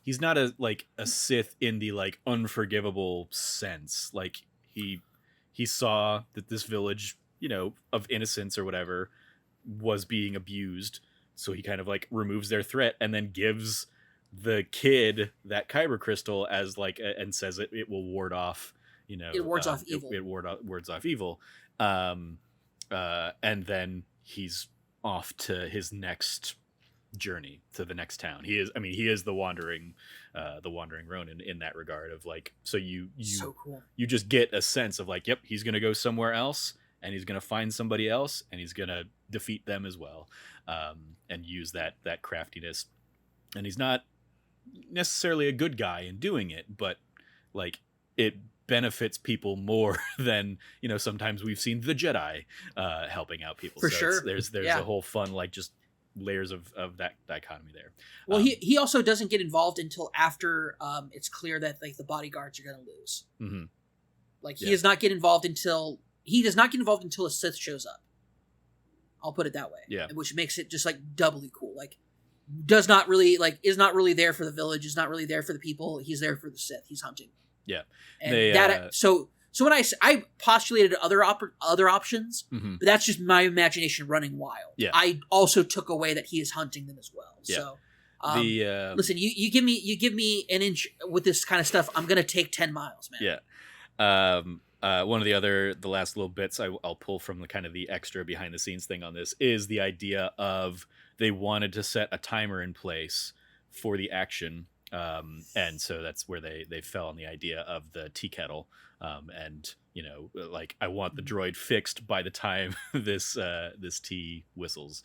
a like a Sith in the like unforgivable sense. Like he saw that this village, you know, of innocence or whatever was being abused, so he kind of like removes their threat and then gives the kid that kyber crystal as like and says it will ward off, you know, it wards off evil. It wards off evil. And then he's off to his next journey, to the next town. He is the wandering Ronin in that regard of like, so so cool. You just get a sense of like, yep, he's gonna go somewhere else and he's gonna find somebody else and he's gonna defeat them as well, and use that craftiness. And he's not necessarily a good guy in doing it, but like it benefits people more than, you know, sometimes we've seen the Jedi helping out people. For sure. There's a whole fun like just layers of that dichotomy there. Well, he also doesn't get involved until after it's clear that like the bodyguards are going to lose. Mm-hmm. Like he does not get involved until a Sith shows up. I'll put it that way. Yeah. Which makes it just like doubly cool. Like is not really there for the village, is not really there for the people. He's there for the Sith. He's hunting. Yeah. And so when I postulated other options, but that's just my imagination running wild. Yeah. I also took away that he is hunting them as well. Yeah. So listen, you give me an inch with this kind of stuff, I'm gonna take 10 miles, man. Yeah. One of the last little bits I'll pull from the kind of the extra behind the scenes thing on this is the idea of they wanted to set a timer in place for the action. And so that's where they fell on the idea of the tea kettle. And, you know, like I want the droid fixed by the time this tea whistles.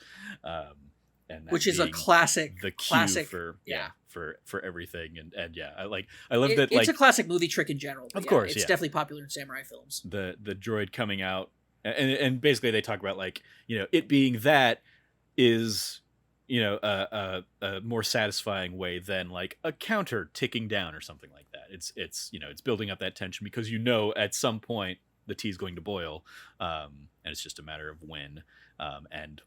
And which is a classic, the cue for everything. And yeah, I love that. It's a classic movie trick in general. Of course. It's definitely popular in samurai films. The droid coming out and basically they talk about like, you know, it being that is, you know, a more satisfying way than like a counter ticking down or something like that. It's you know, it's building up that tension because, you know, at some point the tea is going to boil, and it's just a matter of when. And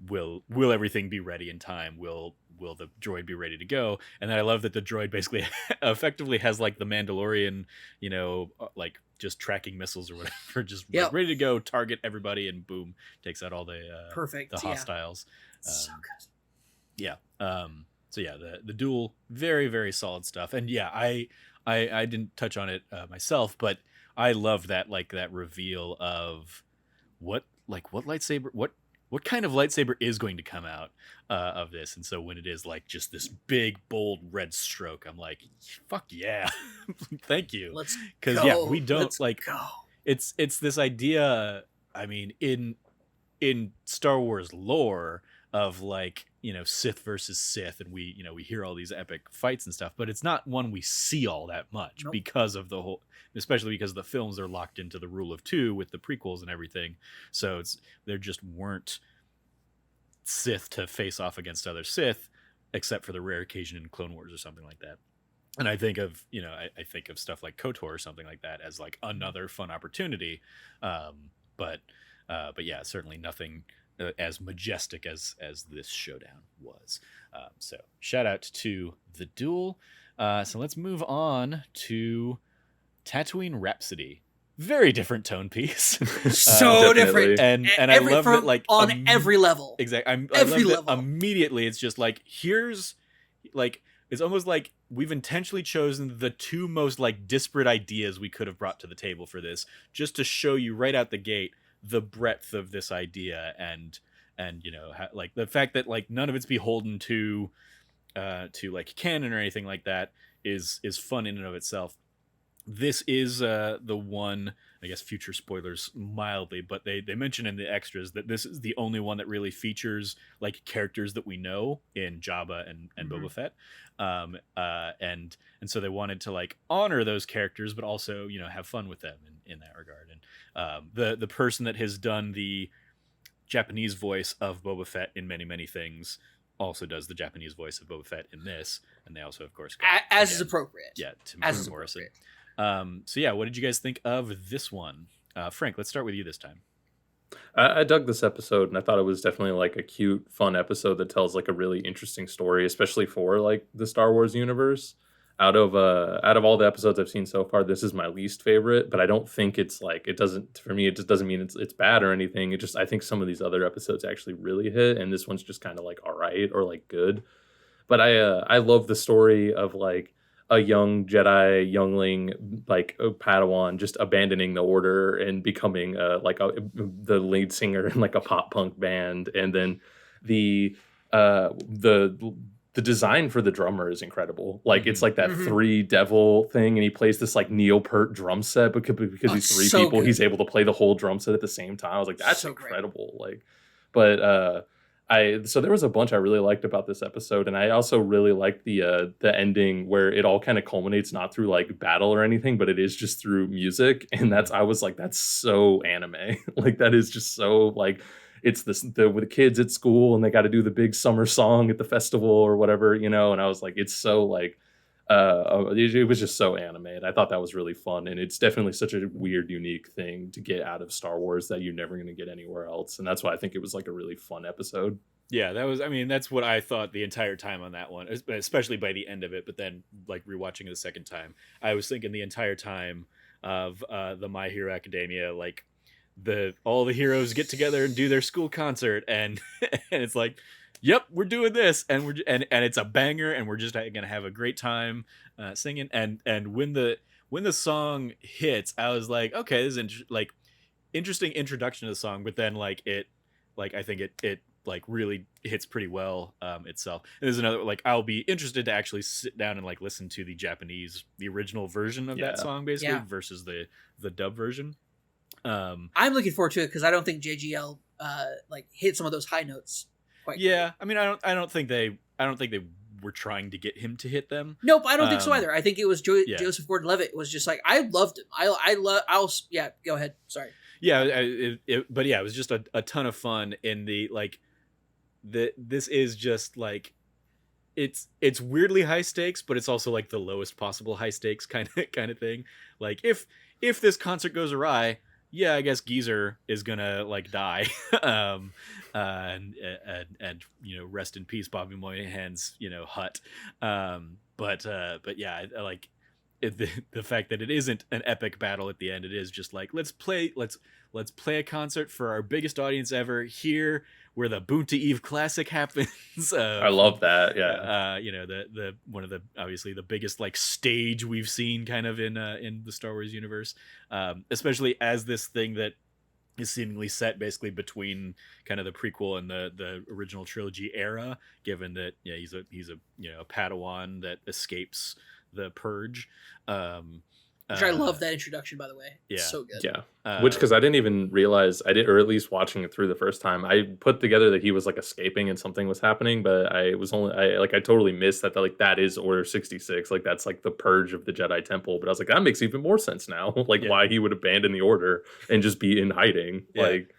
will everything be ready in time? Will the droid be ready to go? And then I love that the droid basically effectively has like the Mandalorian, like just tracking missiles or whatever, just like ready to go, target everybody, and boom, takes out all the perfect the hostiles. So good. Yeah. So yeah, the Duel, very, very solid stuff. And yeah, I didn't touch on it myself, but I love that, like, that reveal of what lightsaber, what kind of lightsaber is going to come out of this. And so when it is like just this big, bold red stroke, I'm like, fuck yeah. Thank you. Let's Because go. yeah, we don't Let's like go. It's this idea, I mean, in Star Wars lore of, like, Sith versus Sith, and we hear all these epic fights and stuff, but it's not one we see all that much. Nope. Because of the whole, especially because the films are locked into the rule of two with the prequels and everything. So there just weren't Sith to face off against other Sith, except for the rare occasion in Clone Wars or something like that. And I think of, I think of stuff like KOTOR or something like that as like another fun opportunity. But yeah, certainly nothing as majestic as this showdown was. So shout out to the Duel. So let's move on to Tatooine Rhapsody. Very different tone piece. So different. And I love that, like, on every level. Exactly. I love that immediately. It's just like, here's like, it's almost like we've intentionally chosen the two most like disparate ideas we could have brought to the table for this, just to show you right out the gate the breadth of this idea, and like the fact that like none of it's beholden to like canon or anything like that is fun in and of itself. This is the one, I guess, future spoilers mildly, but they mention in the extras that this is the only one that really features like characters that we know in Jabba and Boba Fett. And so they wanted to like honor those characters, but also, have fun with them in that regard. And the person that has done the Japanese voice of Boba Fett in many, many things also does the Japanese voice of Boba Fett in this. And they also, of course, as is appropriate. Yeah, Tim Morrison. So yeah, what did you guys think of this one? Frank, let's start with you this time. I dug this episode, and I thought it was definitely like a cute, fun episode that tells like a really interesting story, especially for like the Star Wars universe. Out of all the episodes I've seen so far, this is my least favorite, but I don't think it's like, it doesn't, for me, it just doesn't mean it's bad or anything. It just, I think some of these other episodes actually really hit, and this one's just kind of like all right, or like good. But I love the story of like a young Jedi youngling, like a Padawan, just abandoning the order and becoming the lead singer in like a pop punk band. And then the design for the drummer is incredible. Like it's like that three devil thing, and he plays this like Neopert drum set because he's three so people. Good. He's able to play the whole drum set at the same time. I was like, that's so incredible. Great. Like, but so there was a bunch I really liked about this episode, and I also really liked the ending where it all kind of culminates not through like battle or anything, but it is just through music, and I was like, that's so anime. Like that is just so like, it's with the kids at school and they got to do the big summer song at the festival or whatever, and I was like, it's so like it was just so anime, and I thought that was really fun, and it's definitely such a weird, unique thing to get out of Star Wars that you're never going to get anywhere else, and that's why I think it was like a really fun episode. Yeah, that's what I thought the entire time on that one, especially by the end of it. But then, like, rewatching it the second time, I was thinking the entire time of the My Hero Academia, like all the heroes get together and do their school concert, and and it's like, yep, we're doing this, and and it's a banger, and we're just gonna have a great time singing. And when the song hits, I was like, okay, this is interesting introduction to the song, but then like I think it like really hits pretty well itself. And there's another, like, I'll be interested to actually sit down and like listen to the original version of that song, basically, versus the dub version. I'm looking forward to it because I don't think JGL like hit some of those high notes quite great. I mean, I don't think they were trying to get him to hit them. Nope, I don't think so either. I think it was Joseph Gordon-Levitt was just like, I loved him. Go ahead. Sorry. But yeah, it was just a ton of fun in the like. This is just like, it's weirdly high stakes, but it's also like the lowest possible high stakes kind of thing. Like if this concert goes awry, yeah, I guess Geezer is gonna like die, and rest in peace, Bobby Moynihan's hut. But yeah, I like the fact that it isn't an epic battle at the end. It is just like let's play a concert for our biggest audience ever here, where the Boonta Eve Classic happens. I love that. Yeah. The one of the obviously the biggest like stage we've seen kind of in the Star Wars universe, especially as this thing that is seemingly set basically between kind of the prequel and the original trilogy era, given that he's a a Padawan that escapes the Purge. Which I love that introduction, by the way. It's Yeah. so good. Yeah. Which, because I didn't even realize, or at least watching it through the first time, I put together that he was like escaping and something was happening, but I totally missed that like that is Order 66. Like that's like the purge of the Jedi Temple. But I was like, that makes even more sense now. Like why he would abandon the Order and just be in hiding. Yeah. Like,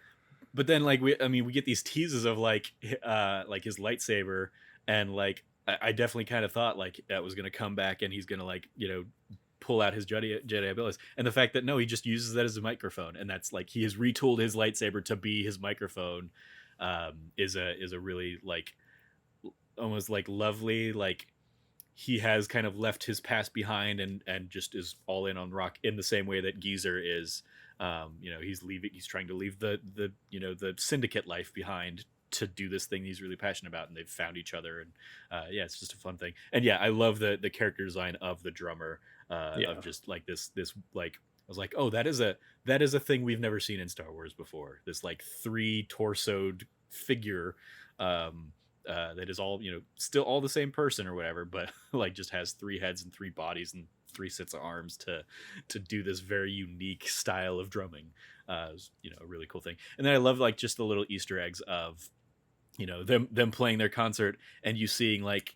but then like we get these teases of like his lightsaber, and like I definitely kind of thought like that was gonna come back and he's gonna like pull out his Jedi abilities, and the fact that no, he just uses that as a microphone, and that's like he has retooled his lightsaber to be his microphone, is a really like almost like lovely, like he has kind of left his past behind and just is all in on Rock in the same way that Geezer is. He's trying to leave the syndicate life behind to do this thing he's really passionate about, and they've found each other, and it's just a fun thing. And yeah, I love the character design of the drummer, of just like this like I was like, oh, that is a thing we've never seen in Star Wars before, this like 3-torsoed figure that is all still all the same person or whatever, but like just has 3 heads and 3 bodies and 3 sets of arms to do this very unique style of drumming. A really cool thing. And then I love like just the little Easter eggs of them playing their concert, and you seeing like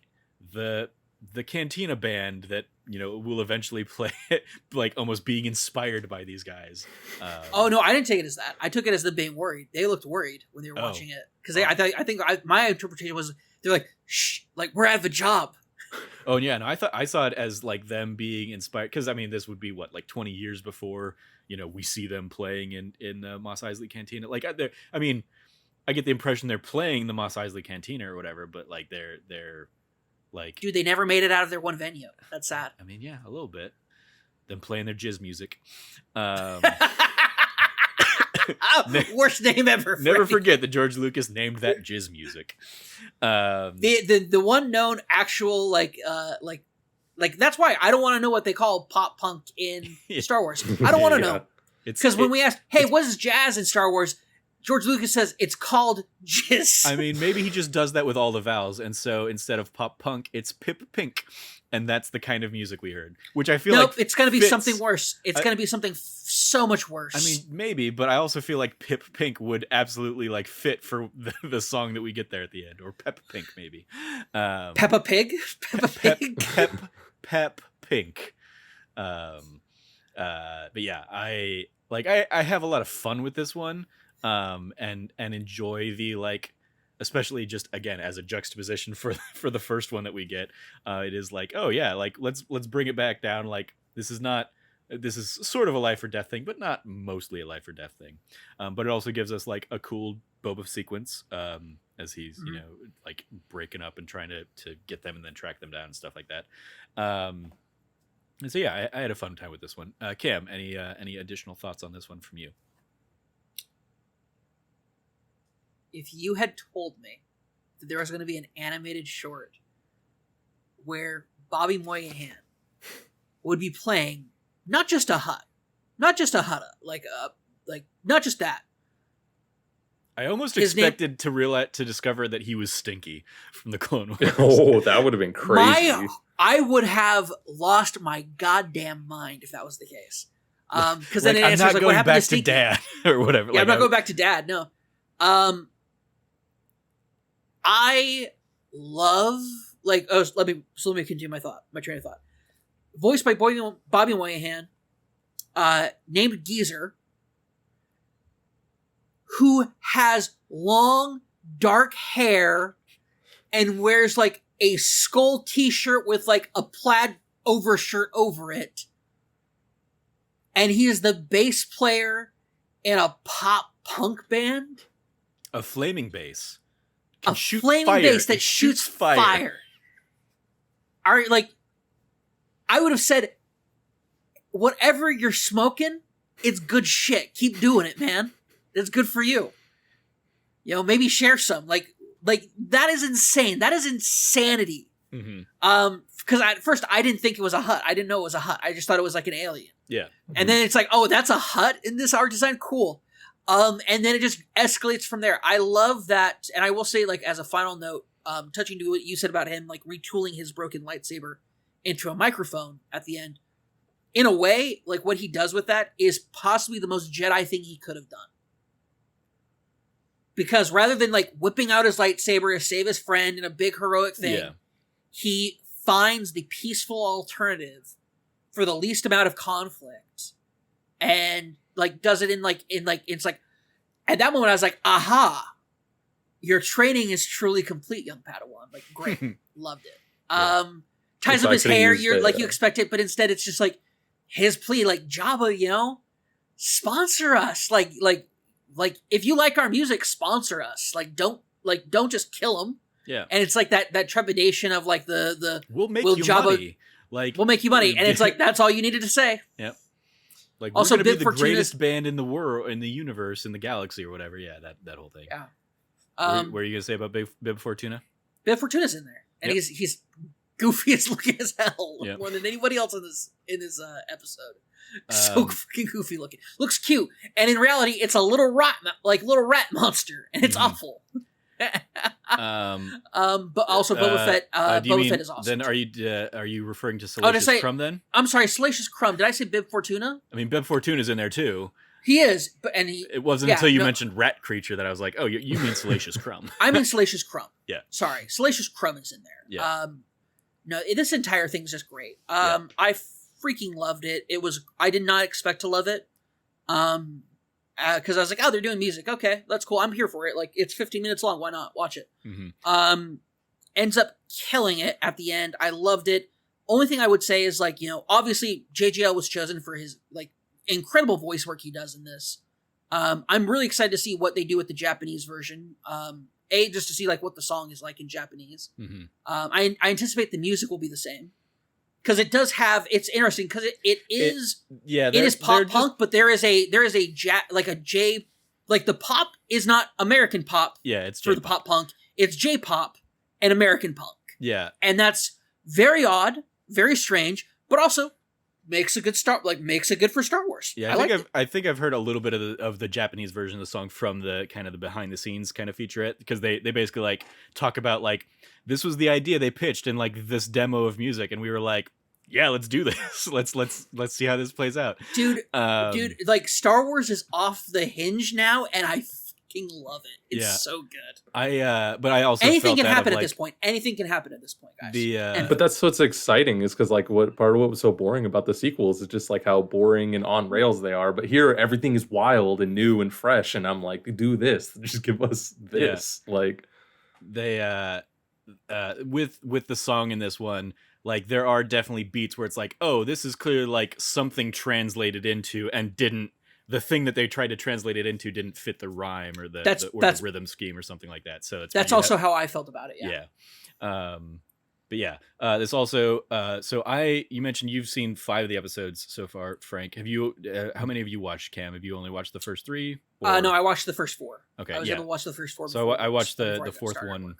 the Cantina band that will eventually play it, like almost being inspired by these guys. Oh no, I didn't take it as that. I took it as them being worried. They looked worried when they were watching it, because I think my interpretation was they're like, shh, like we're out of a job. Oh yeah, no, I saw it as like them being inspired, because I mean this would be what, like 20 years before we see them playing in Mos Eisley Cantina. Like I mean, I get the impression they're playing the Mos Eisley Cantina or whatever, but like they're like, dude, they never made it out of their one venue. That's sad. I mean, yeah, a little bit. Them playing their jizz music. Worst name ever. Never forget that George Lucas named that jizz music. The one known actual like that's why I don't want to know what they call pop punk in Star Wars. I don't want to know, because when we asked, hey, what is jazz in Star Wars, George Lucas says it's called jizz. I mean, maybe he just does that with all the vowels, and so instead of pop punk, it's pip pink, and that's the kind of music we heard. Which I feel like it's going to be something worse. It's going to be something so much worse. I mean, maybe, but I also feel like Pip Pink would absolutely like fit for the song that we get there at the end, or Pep Pink maybe. Peppa Pig, Peppa Pig, Pep Pink. But yeah, I have a lot of fun with this one. And enjoy the like, especially just again as a juxtaposition for the first one that we get. It is like, oh yeah, like let's bring it back down. Like this is sort of a life or death thing, but not mostly a life or death thing. But it also gives us like a cool Boba sequence, as he's like breaking up and trying to get them and then track them down and stuff like that. And so yeah, I had a fun time with this one. Cam, any additional thoughts on this one from you? If you had told me that there was going to be an animated short where Bobby Moynihan would be playing not just a hut, not just that. I almost expected to discover that he was Stinky from the Clone Wars. Oh, that would have been crazy. I would have lost my goddamn mind if that was the case. Because then it I'm answers not like, going what happened back to Stinky? Dad or whatever. Yeah, I'm not going back to Dad. No. I love let me continue my train of thought. Voiced by Bobby Moynihan, named Geezer, who has long dark hair and wears like a skull t-shirt with like a plaid overshirt over it, and he is the bass player in a pop punk band. A flaming bass. A flaming bass that shoots fire. Like, I would have said, whatever you're smoking, it's good shit. Keep doing it, man. It's good for you. You know, maybe share some. Like that is insane. That is insanity. Mm-hmm. Because at first I didn't think it was a hut. I didn't know it was a hut. I just thought it was like an alien. Yeah. And then it's like, oh, that's a hut in this art design? Cool. And then it just escalates from there. I love that. And I will say, like, as a final note, touching to what you said about him, like, retooling his broken lightsaber into a microphone at the end. In a way, like, what he does with that is possibly the most Jedi thing he could have done. Because rather than, like, whipping out his lightsaber to save his friend in a big heroic thing, he finds the peaceful alternative for the least amount of conflict. And, like, does it it's like, at that moment I was like, aha, your training is truly complete, young Padawan. Like, great. Loved it. Ties up his hair, you expect it, but instead it's just like his plea, like, Jabba, you know, sponsor us. Like, if you like our music, sponsor us. Like, don't just kill him. Yeah. And it's like that trepidation of like we'll make you Jabba, money. Like, we'll make you money. And it's like, that's all you needed to say. Yep. Like, also, we're going to be the greatest band in the world, in the universe, in the galaxy, or whatever. Yeah, that whole thing. Yeah. What are you going to say about Bib Fortuna? Bib Fortuna's in there, and he's goofy as looking as hell, more than anybody else in this episode. So fucking goofy looking. Looks cute, and in reality, it's a little rat monster, and it's awful. But also Boba Fett. Boba Fett is awesome. Then are you referring to Salacious Crumb then? I'm sorry, Salacious Crumb. Did I say Bib Fortuna? I mean, Bib Fortuna's in there too. He is, it wasn't until you mentioned Rat Creature that I was like, oh, you mean Salacious Crumb? I mean Salacious Crumb. Yeah. Sorry, Salacious Crumb is in there. Yeah. No, this entire thing's just great. I freaking loved it. I did not expect to love it. Because I was like, oh, they're doing music. Okay, that's cool. I'm here for it. Like, it's 15 minutes long. Why not? Watch it. Mm-hmm. Ends up killing it at the end. I loved it. Only thing I would say is, like, you know, obviously JGL was chosen for his, like, incredible voice work he does in this. I'm really excited to see what they do with the Japanese version. Just to see, like, what the song is like in Japanese. Mm-hmm. I anticipate the music will be the because it does have, it's interesting because it is pop punk, but there is a the pop is not American pop. Yeah, it's for the pop punk. It's J-pop and American punk. Yeah, and that's very odd, very strange, but also makes a good for Star Wars. Yeah, I think I've heard a little bit of the Japanese version of the song from the kind of the behind the scenes kind of featurette, because they basically like talk about like, this was the idea they pitched in like this demo of music, and we were like, yeah, let's do this. Let's see how this plays out. Dude, like, Star Wars is off the hinge now, and I fucking love it. It's so good. But I also anything can happen at this point. Anything can happen at this point, guys. But that's what's exciting, is because, like, part of what was so boring about the sequels is just like how boring and on rails they are. But here, everything is wild and new and fresh, and I'm like, do this. Just give us this. Yeah. Like, they with the song in this one, like, there are definitely beats where it's like, oh, this is clearly like something translated into, and the thing that they tried to translate it into didn't fit the rhyme or the rhythm scheme or something like that. So that's also how I felt about it. Yeah. But yeah, this also. You mentioned you've seen 5 of the episodes so far, Frank. Have you? How many have you watched, Cam? Have you only watched the first 3? Or... No, I watched the first 4. Okay, I was able to watch the first 4. So I watched the fourth one.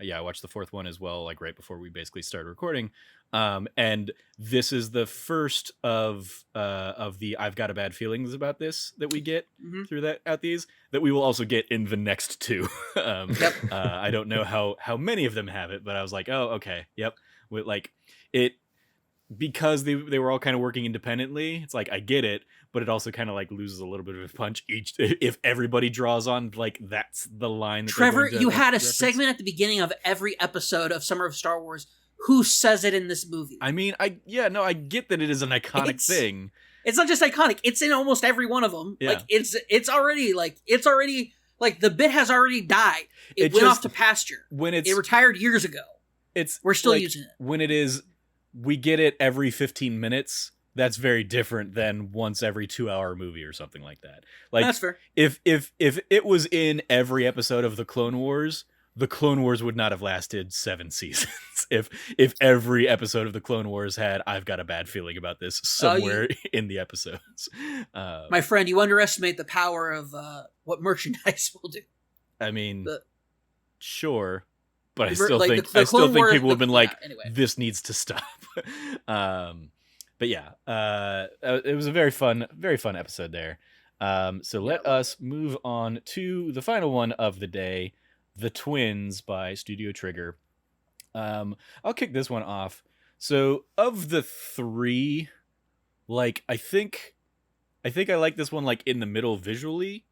Yeah, I watched the 4th one as well, like right before we basically started recording. And this is the first of the I've got a bad feelings about this that we get through these that we will also get in the next 2. I don't know how many of them have it, but I was like, oh, okay, yep. With like it, because they were all kind of working independently. It's like, I get it, but it also kind of like loses a little bit of a punch if everybody draws on, like, that's the line that Trevor, you had a segment at the beginning of every episode of Summer of Star Wars. Who says it in this movie? I mean, I get that it is an iconic thing. It's not just iconic, it's in almost every one of them. Yeah. Like, it's already like the bit has already died. It went off to pasture. It retired years ago. We're still using it. When it is, we get it every 15 minutes. that's very different than once every 2-hour movie or something like that. Like, That's fair. If it was in every episode of the Clone Wars would not have lasted 7 seasons. if every episode of the Clone Wars had "I've got a bad feeling about this" somewhere in the episodes. My friend, you underestimate the power of what merchandise will do. I mean, sure, but I still think people have been like, anyway. This needs to stop. But yeah, it was a very fun episode there. So let us move on to the final one of the day, The Twins by Studio Trigger. I'll kick this one off. So of the 3, like, I think I like this one, like, in the middle visually,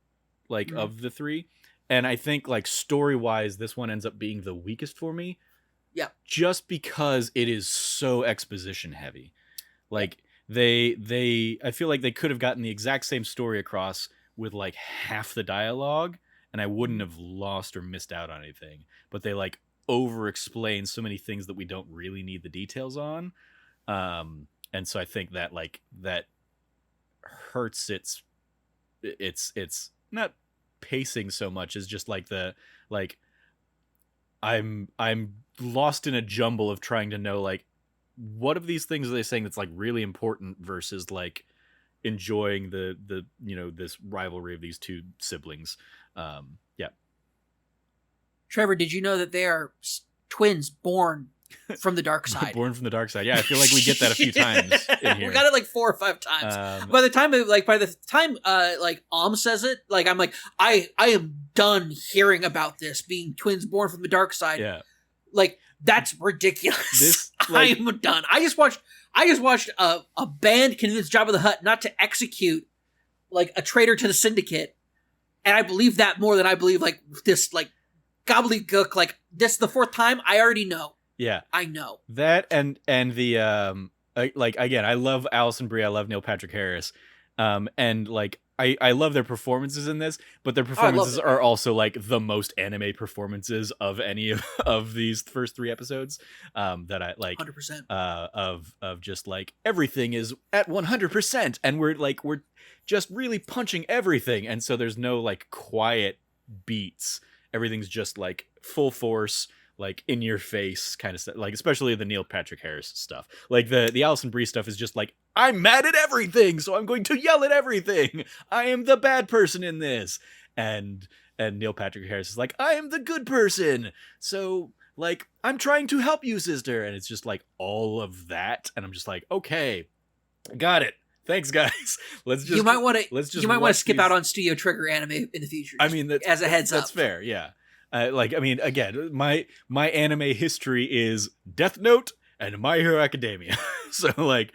like, of the 3. And I think, like, story-wise, this one ends up being the weakest for me. Yeah. Just because it is so exposition heavy. Like, I feel like they could have gotten the exact same story across with, like, half the dialogue, and I wouldn't have lost or missed out on anything. But they, like, over-explain so many things that we don't really need the details on. And so I think that, like, that hurts its not pacing so much as just, like, I'm lost in a jumble of trying to know, like, what of these things are they saying that's, like, really important versus, like, enjoying the this rivalry of these two siblings. Yeah. Trevor, did you know that they are twins born from the dark side? Born from the dark side. Yeah, I feel like we get that a few times in here. We got it like 4 or 5 times. By the time Om says it, like, I'm like, I am done hearing about this being twins born from the dark side. Yeah. Like, that's ridiculous. This, like, I'm done. I just watched a band convince Jabba the Hutt not to execute, like, a traitor to the Syndicate, and I believe that more than I believe, like, this, like, gobbledygook. Like, this the 4th time. I already know. Yeah, I know that, and the like, again, I love Alison Brie, I love Neil Patrick Harris, and, like, I love their performances in this, but their performances are also, like, the most anime performances of any of these first 3 episodes. That I like 100%. Of just, like, everything is at 100%, and we're just really punching everything, and so there's no, like, quiet beats. Everything's just, like, full force, like, in your face kind of stuff, like, especially the Neil Patrick Harris stuff. Like, the Alison Brie stuff is just like, I'm mad at everything, so I'm going to yell at everything. I am the bad person in this. And Neil Patrick Harris is like, I am the good person. So, like, I'm trying to help you, sister. And it's just, like, all of that. And I'm just like, okay, got it. Thanks, guys. You might want to skip out on Studio Trigger anime in the future. I mean, as a heads up. That's fair. Yeah. Like, I mean, again, my anime history is Death Note and My Hero Academia. So, like,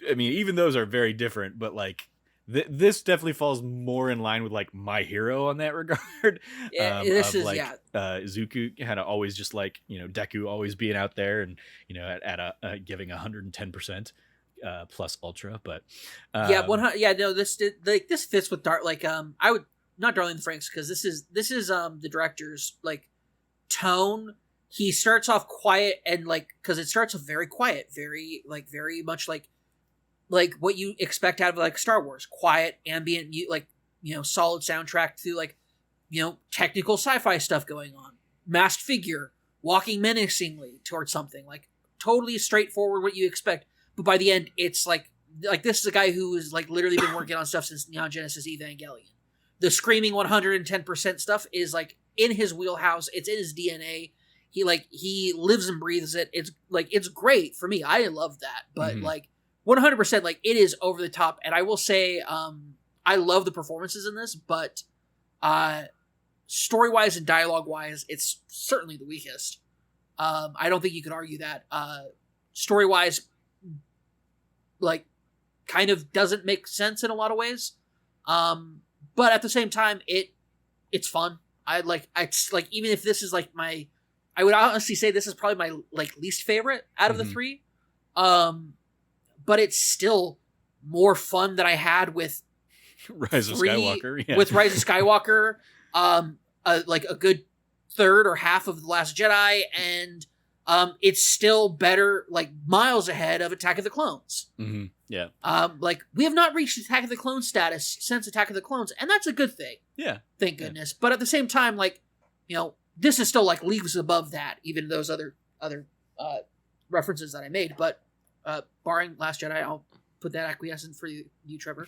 I mean, even those are very different, but, like, this definitely falls more in line with, like, My Hero on that regard. Yeah, Zuko had to always just, like, Deku always being out there and, at giving 110%. Plus ultra, but this fits with Dark. Like, I would not Darling in the Franxx, because this is the director's, like, tone. He starts off quiet and, like, because it starts off very quiet, very much like what you expect out of, like, Star Wars, quiet, ambient, like, solid soundtrack through, like, technical sci-fi stuff going on, masked figure walking menacingly towards something, like, totally straightforward what you expect. But by the end, it's like this is a guy who has, like, literally been working on stuff since Neon Genesis Evangelion. The screaming 110% stuff is, like, in his wheelhouse. It's in his DNA. He lives and breathes it. It's, like, it's great for me. I love that. But like 100%, like, it is over the top. And I will say, I love the performances in this, but story wise and dialogue wise, it's certainly the weakest. I don't think you could argue that. Story wise, like, kind of doesn't make sense in a lot of ways, but at the same time, it's fun. Even if this is, like, I would honestly say this is probably my, like, least favorite out of the 3, but it's still more fun than I had with Rise of Skywalker. Yeah. With Rise of Skywalker, like a good third or half of The Last Jedi, and it's still better, like miles ahead of Attack of the Clones. Mm-hmm. Yeah. Like we have not reached Attack of the Clones status since Attack of the Clones, and that's a good thing. Yeah. Thank goodness. But at the same time, like, you know, this is still like leagues above that, even those other references that I made. But barring Last Jedi, I'll put that acquiescence for you, Trevor.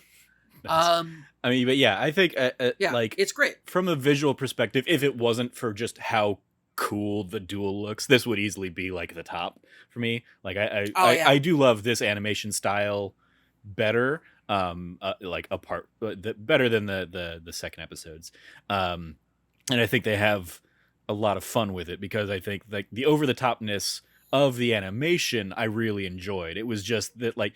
Nice. I mean, but yeah, I think yeah, like it's great from a visual perspective. If it wasn't for just how cool the Duel looks, this would easily be like the top for me. Like I do love this animation style better, like apart better than the second episodes, and I think they have a lot of fun with it because I think like the over the topness of the animation I really enjoyed. It was just that like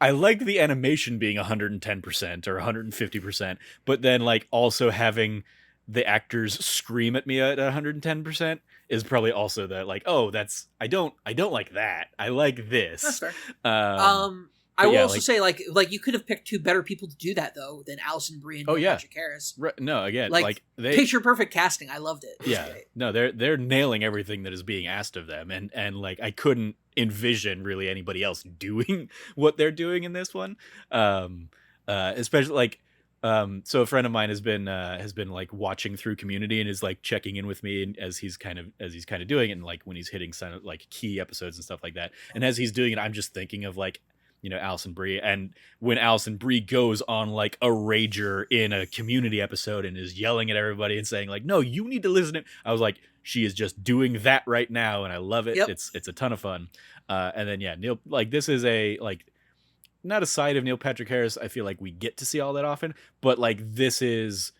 I liked the animation being 110% or 150%, but then like also having the actors scream at me at 110% is probably also the like, oh, that's I don't like that. I like this. That's fair. I will also say like you could have picked two better people to do that though than Alison Brie and Patrick Harris. Right. No, again, like they picture perfect casting. I loved it. Yeah. No, they're nailing everything that is being asked of them, and like I couldn't envision really anybody else doing what they're doing in this one. Especially like so a friend of mine has been like watching through Community and is like checking in with me and as he's kind of doing it, and like when he's hitting some like key episodes and stuff like that. And as he's doing it, I'm just thinking of like, you know, Alison Brie, and when Alison Brie goes on like a rager in a Community episode and is yelling at everybody and saying like, no, you need to listen to, I was like, she is just doing that right now, and I love it. Yep. It's a ton of fun. And then yeah, Neil, like this is a like not a side of Neil Patrick Harris I feel like we get to see all that often, but like this is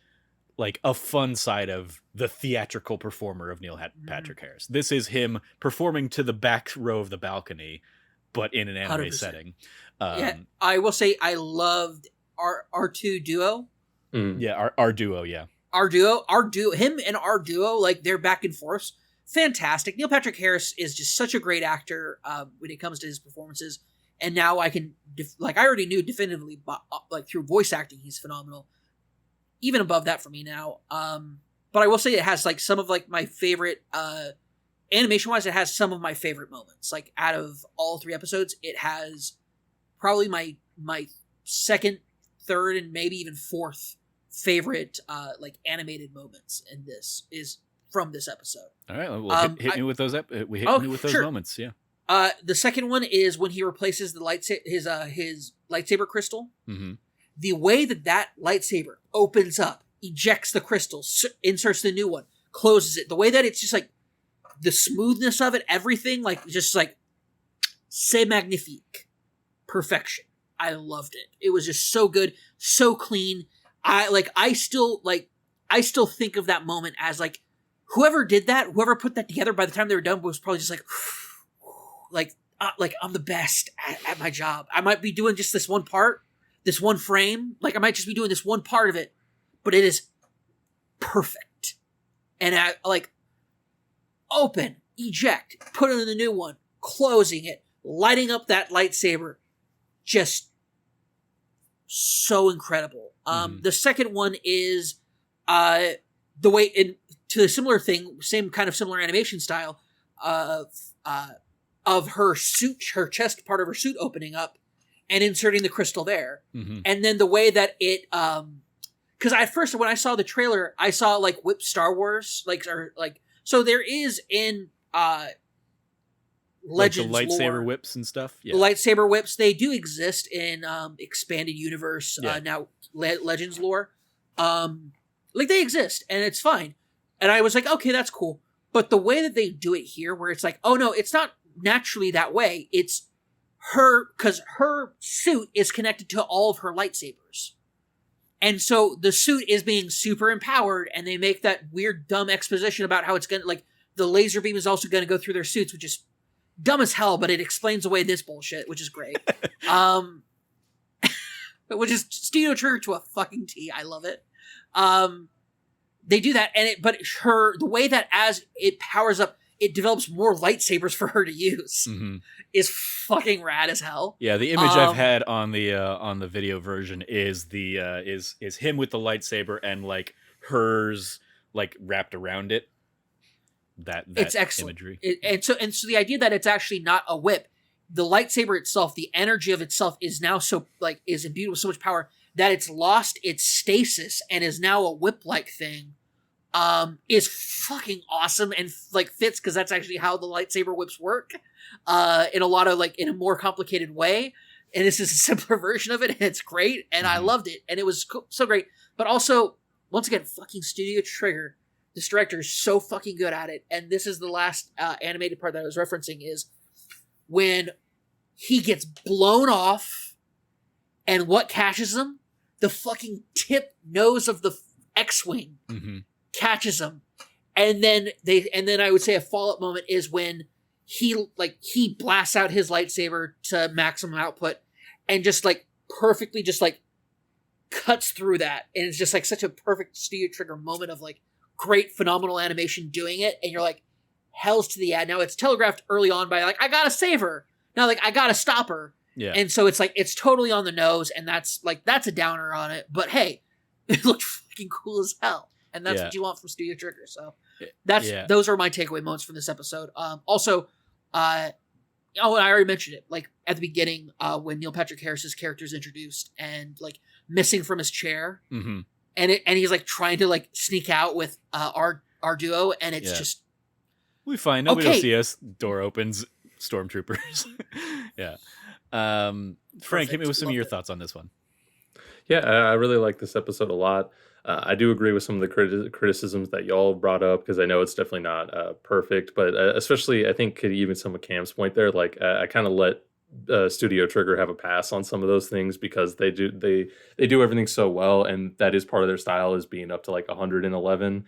like a fun side of the theatrical performer of Neil Patrick Harris. This is him performing to the back row of the balcony, but in an anime 100%. Setting. Yeah, I will say I loved our two duo. Yeah, our duo, yeah. Our duo, him and our duo, like their back and forth, fantastic. Neil Patrick Harris is just such a great actor when it comes to his performances. And now I can, I already knew definitively, but like through voice acting, he's phenomenal. Even above that for me now. But I will say it has like some of like my favorite, animation-wise, it has some of my favorite moments. Like out of all 3 episodes, it has probably my second, third, and maybe even fourth favorite like animated moments in this is from this episode. All right, well, hit me with those. We hit me with those moments. Yeah. The second one is when he replaces the his lightsaber crystal. Mm-hmm. The way that lightsaber opens up, ejects the crystal, inserts the new one, closes it. The way that it's just like the smoothness of it, everything like just like c'est magnifique, perfection. I loved it. It was just so good, so clean. I still think of that moment as like whoever did that, whoever put that together. By the time they were done, was probably just like I'm the best at my job. I might be doing just this one part, this one frame. Like I might just be doing this one part of it, but it is perfect. And I like open, eject, put in the new one, closing it, lighting up that lightsaber, just so incredible. The second one is the way to a similar thing, similar animation style of her suit, her chest part of her suit opening up and inserting the crystal there. Mm-hmm. And then the way that it, cause at first when I saw the trailer, I saw like Whip Star Wars, so there is in, Legends like the lightsaber lore, whips and stuff. Yeah. The lightsaber whips, they do exist in, expanded universe, now Legends lore. Like they exist and it's fine. And I was like, okay, that's cool. But the way that they do it here, where it's like, oh no, it's not naturally that way. It's her, because her suit is connected to all of her lightsabers. And so the suit is being super empowered, and they make that weird, dumb exposition about how it's going to, like, the laser beam is also going to go through their suits, which is dumb as hell, but it explains away this bullshit, which is great. Which is Studio Trigger to a fucking T. I love it. They do that, and the way that as it powers up, it develops more lightsabers for her to use is fucking rad as hell. Yeah, the image I've had on the video version is is him with the lightsaber and like hers like wrapped around it. that it's excellent. imagery. And so the idea that it's actually not a whip, the lightsaber itself, the energy of itself is now is imbued with so much power that it's lost its stasis and is now a whip-like thing. Is fucking awesome and fits because that's actually how the lightsaber whips work. In a lot of in a more complicated way, and this is a simpler version of it. And it's great, and I loved it, and it was so great. But also, once again, fucking Studio Trigger. This director is so fucking good at it, and this is the last animated part that I was referencing is when he gets blown off, and what catches him? The fucking tip nose of the X-wing catches him, and then I would say a follow-up moment is when he blasts out his lightsaber to maximum output, and just perfectly just cuts through that, and it's just such a perfect Studio Trigger moment of great phenomenal animation doing it, and you're hell's to the ad. Now it's telegraphed early on by I gotta save her. Now I gotta stop her. Yeah. And so it's totally on the nose, and that's a downer on it. But hey, it looked fucking cool as hell. And that's what you want from Studio Trigger. So those are my takeaway moments from this episode. Also, I already mentioned it. At the beginning, when Neil Patrick Harris's character is introduced and missing from his chair, and he's trying to sneak out with our duo, and it's just we find nobody will see us. Door opens, stormtroopers. Yeah. Frank, hit me with some of your thoughts on this one. Yeah, I really like this episode a lot. I do agree with some of the criticisms that y'all brought up, because I know it's definitely not perfect, but especially I think even some of Cam's point there, I kind of let Studio Trigger have a pass on some of those things, because they do everything so well, and that is part of their style, is being up to 111.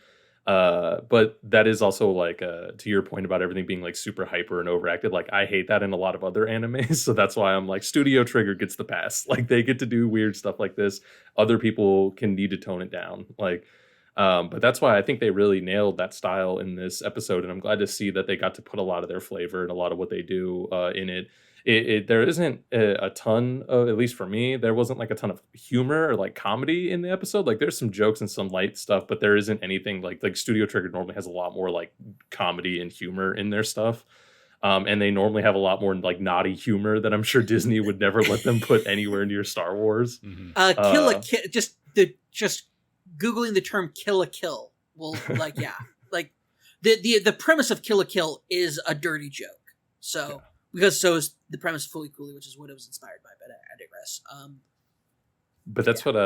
But that is also to your point about everything being super hyper and overacted. I hate that in a lot of other animes, so that's why I'm Studio Trigger gets the pass. They get to do weird stuff like this. Other people can need to tone it down. But that's why I think they really nailed that style in this episode, and I'm glad to see that they got to put a lot of their flavor and a lot of what they do in it. There isn't a ton of, at least for me, there wasn't a ton of humor or comedy in the episode. There's some jokes and some light stuff, but there isn't anything like Studio Trigger normally has a lot more comedy and humor in their stuff. And they normally have a lot more naughty humor that I'm sure Disney would never let them put anywhere near Star Wars. Kill a kill, just Googling the term kill a kill will the premise of Kill a Kill is a dirty joke. So. Yeah. Because so is the premise of Fully Cooley, which is what it was inspired by, but I digress. But that's what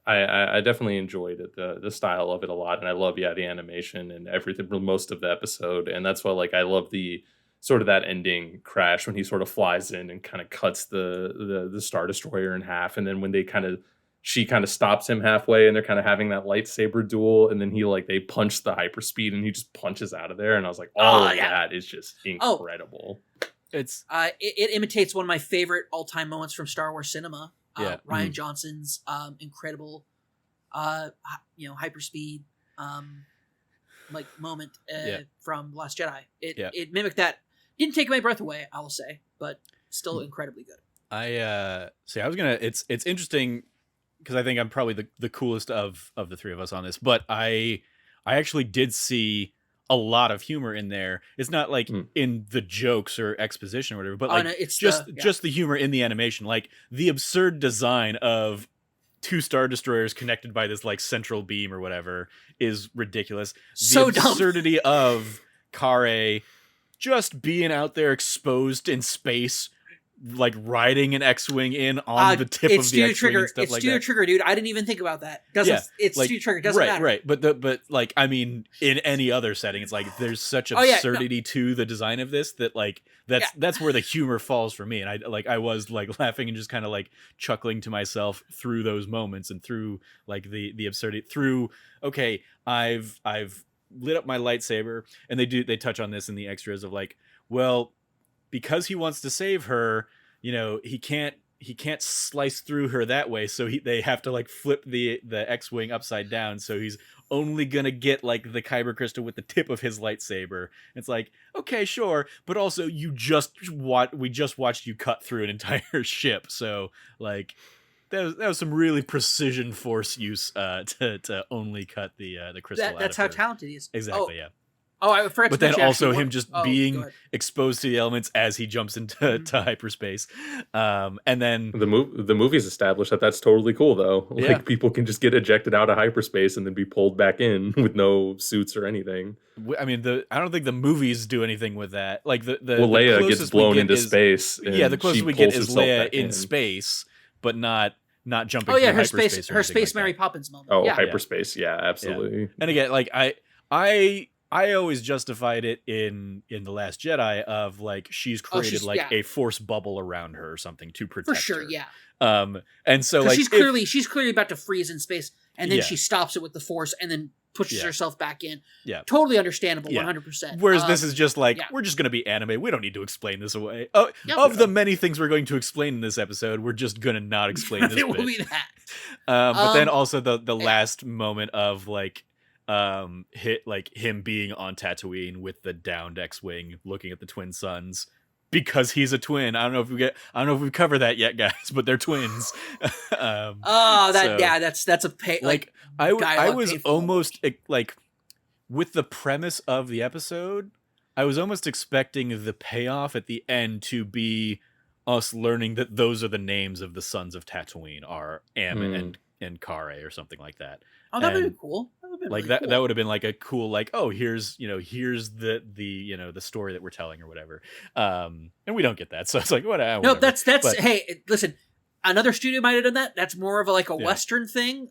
I definitely enjoyed it, the style of it a lot, and I love the animation and everything for most of the episode, and that's why I love the sort of that ending crash when he sort of flies in and kind of cuts the Star Destroyer in half, and then when she kind of stops him halfway, and they're kind of having that lightsaber duel, and then they punch the hyperspeed, and he just punches out of there, and I was that is just incredible. It imitates one of my favorite all-time moments from Star Wars cinema. Rian Johnson's incredible hyperspeed moment from Last Jedi. It mimicked that. Didn't take my breath away, I will say, but still incredibly good. It's interesting because I think I'm probably the coolest of the three of us on this, but I actually did see a lot of humor in there. It's not in the jokes or exposition or whatever, but it's just the humor in the animation, the absurd design of two Star Destroyers connected by this central beam or whatever is ridiculous. So the absurdity of Kare just being out there exposed in space, riding an X-wing in on the tip of the X-wing and stuff it's Studio Trigger, dude. I didn't even think about that. It's Studio Trigger. Doesn't matter. Right. But I mean, in any other setting, it's there's such absurdity to the design of this that that's where the humor falls for me. And I was laughing and just kind of chuckling to myself through those moments and through the absurdity through, okay, I've lit up my lightsaber, and they touch on this in the extras of well, because he wants to save her, he can't slice through her that way, so they have to flip the X-wing upside down, so he's only gonna get the kyber crystal with the tip of his lightsaber. It's okay, sure, but also we just watched you cut through an entire ship, so that was some really precision force use to only cut the crystal. That's how talented he is. Exactly. Oh, I forgot but to then mention also actually him just go being ahead. exposed to the elements as he jumps into to hyperspace. And then The movie's established that that's totally cool, though. Like, Yeah. people can just get ejected out of hyperspace and then be pulled back in with no suits or anything. I mean, I don't think the movies do anything with that. Like the Leia gets closest we blown get into is, space, and yeah, the she closest we get pulls is herself Leia back in space, but not jumping Oh yeah, through her hyperspace space, or her anything space like Mary that. Poppins moment. Oh, Yeah. hyperspace, yeah, absolutely. And again, like I always justified it in The Last Jedi of like she's created a force bubble around her or something to protect For sure, her. yeah. And so like she's clearly about to freeze in space, and then she stops it with the force, and then pushes herself back in. Yeah, totally understandable, 100%. Whereas this is just like we're just gonna be anime. We don't need to explain this away. Of the many things we're going to explain in this episode, we're just gonna not explain this. It will be that. But then also the last moment of like him being on Tatooine with the downed X-wing looking at the twin suns because he's a twin. I don't know if we cover that yet, guys, but they're twins. That's a like I was almost like with the premise of the episode, I was almost expecting the payoff at the end to be us learning that those are the names of the sons of Tatooine are Am and Kare or something like that. Oh, that would have been cool. That would have been like really that. Cool. That would have been like a cool, like, oh, here's the the story that we're telling or whatever. And we don't get that, so it's like whatever. No, that's. Hey, listen, another studio might have done that. That's more of a Western thing.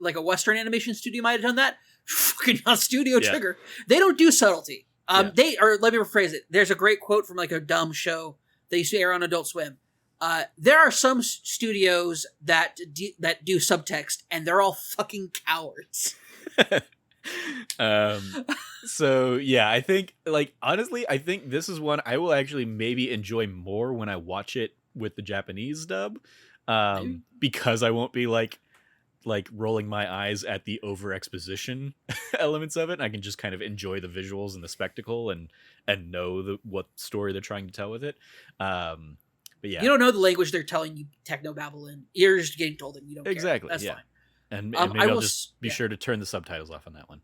Like a Western animation studio might have done that. Fucking not Studio Trigger. They don't do subtlety. Let me rephrase it. There's a great quote from like a dumb show that used to air on Adult Swim. There are some studios that do subtext, and they're all fucking cowards. So yeah, I think honestly, I think this is one I will actually maybe enjoy more when I watch it with the Japanese dub, because I won't be like rolling my eyes at the over exposition elements of it. And I can just kind of enjoy the visuals and the spectacle and know what story they're trying to tell with it. But yeah, you don't know the language they're telling you techno babble in. You're just getting told and you don't care. Exactly. That's yeah. fine. And maybe I'll just be sure to turn the subtitles off on that one.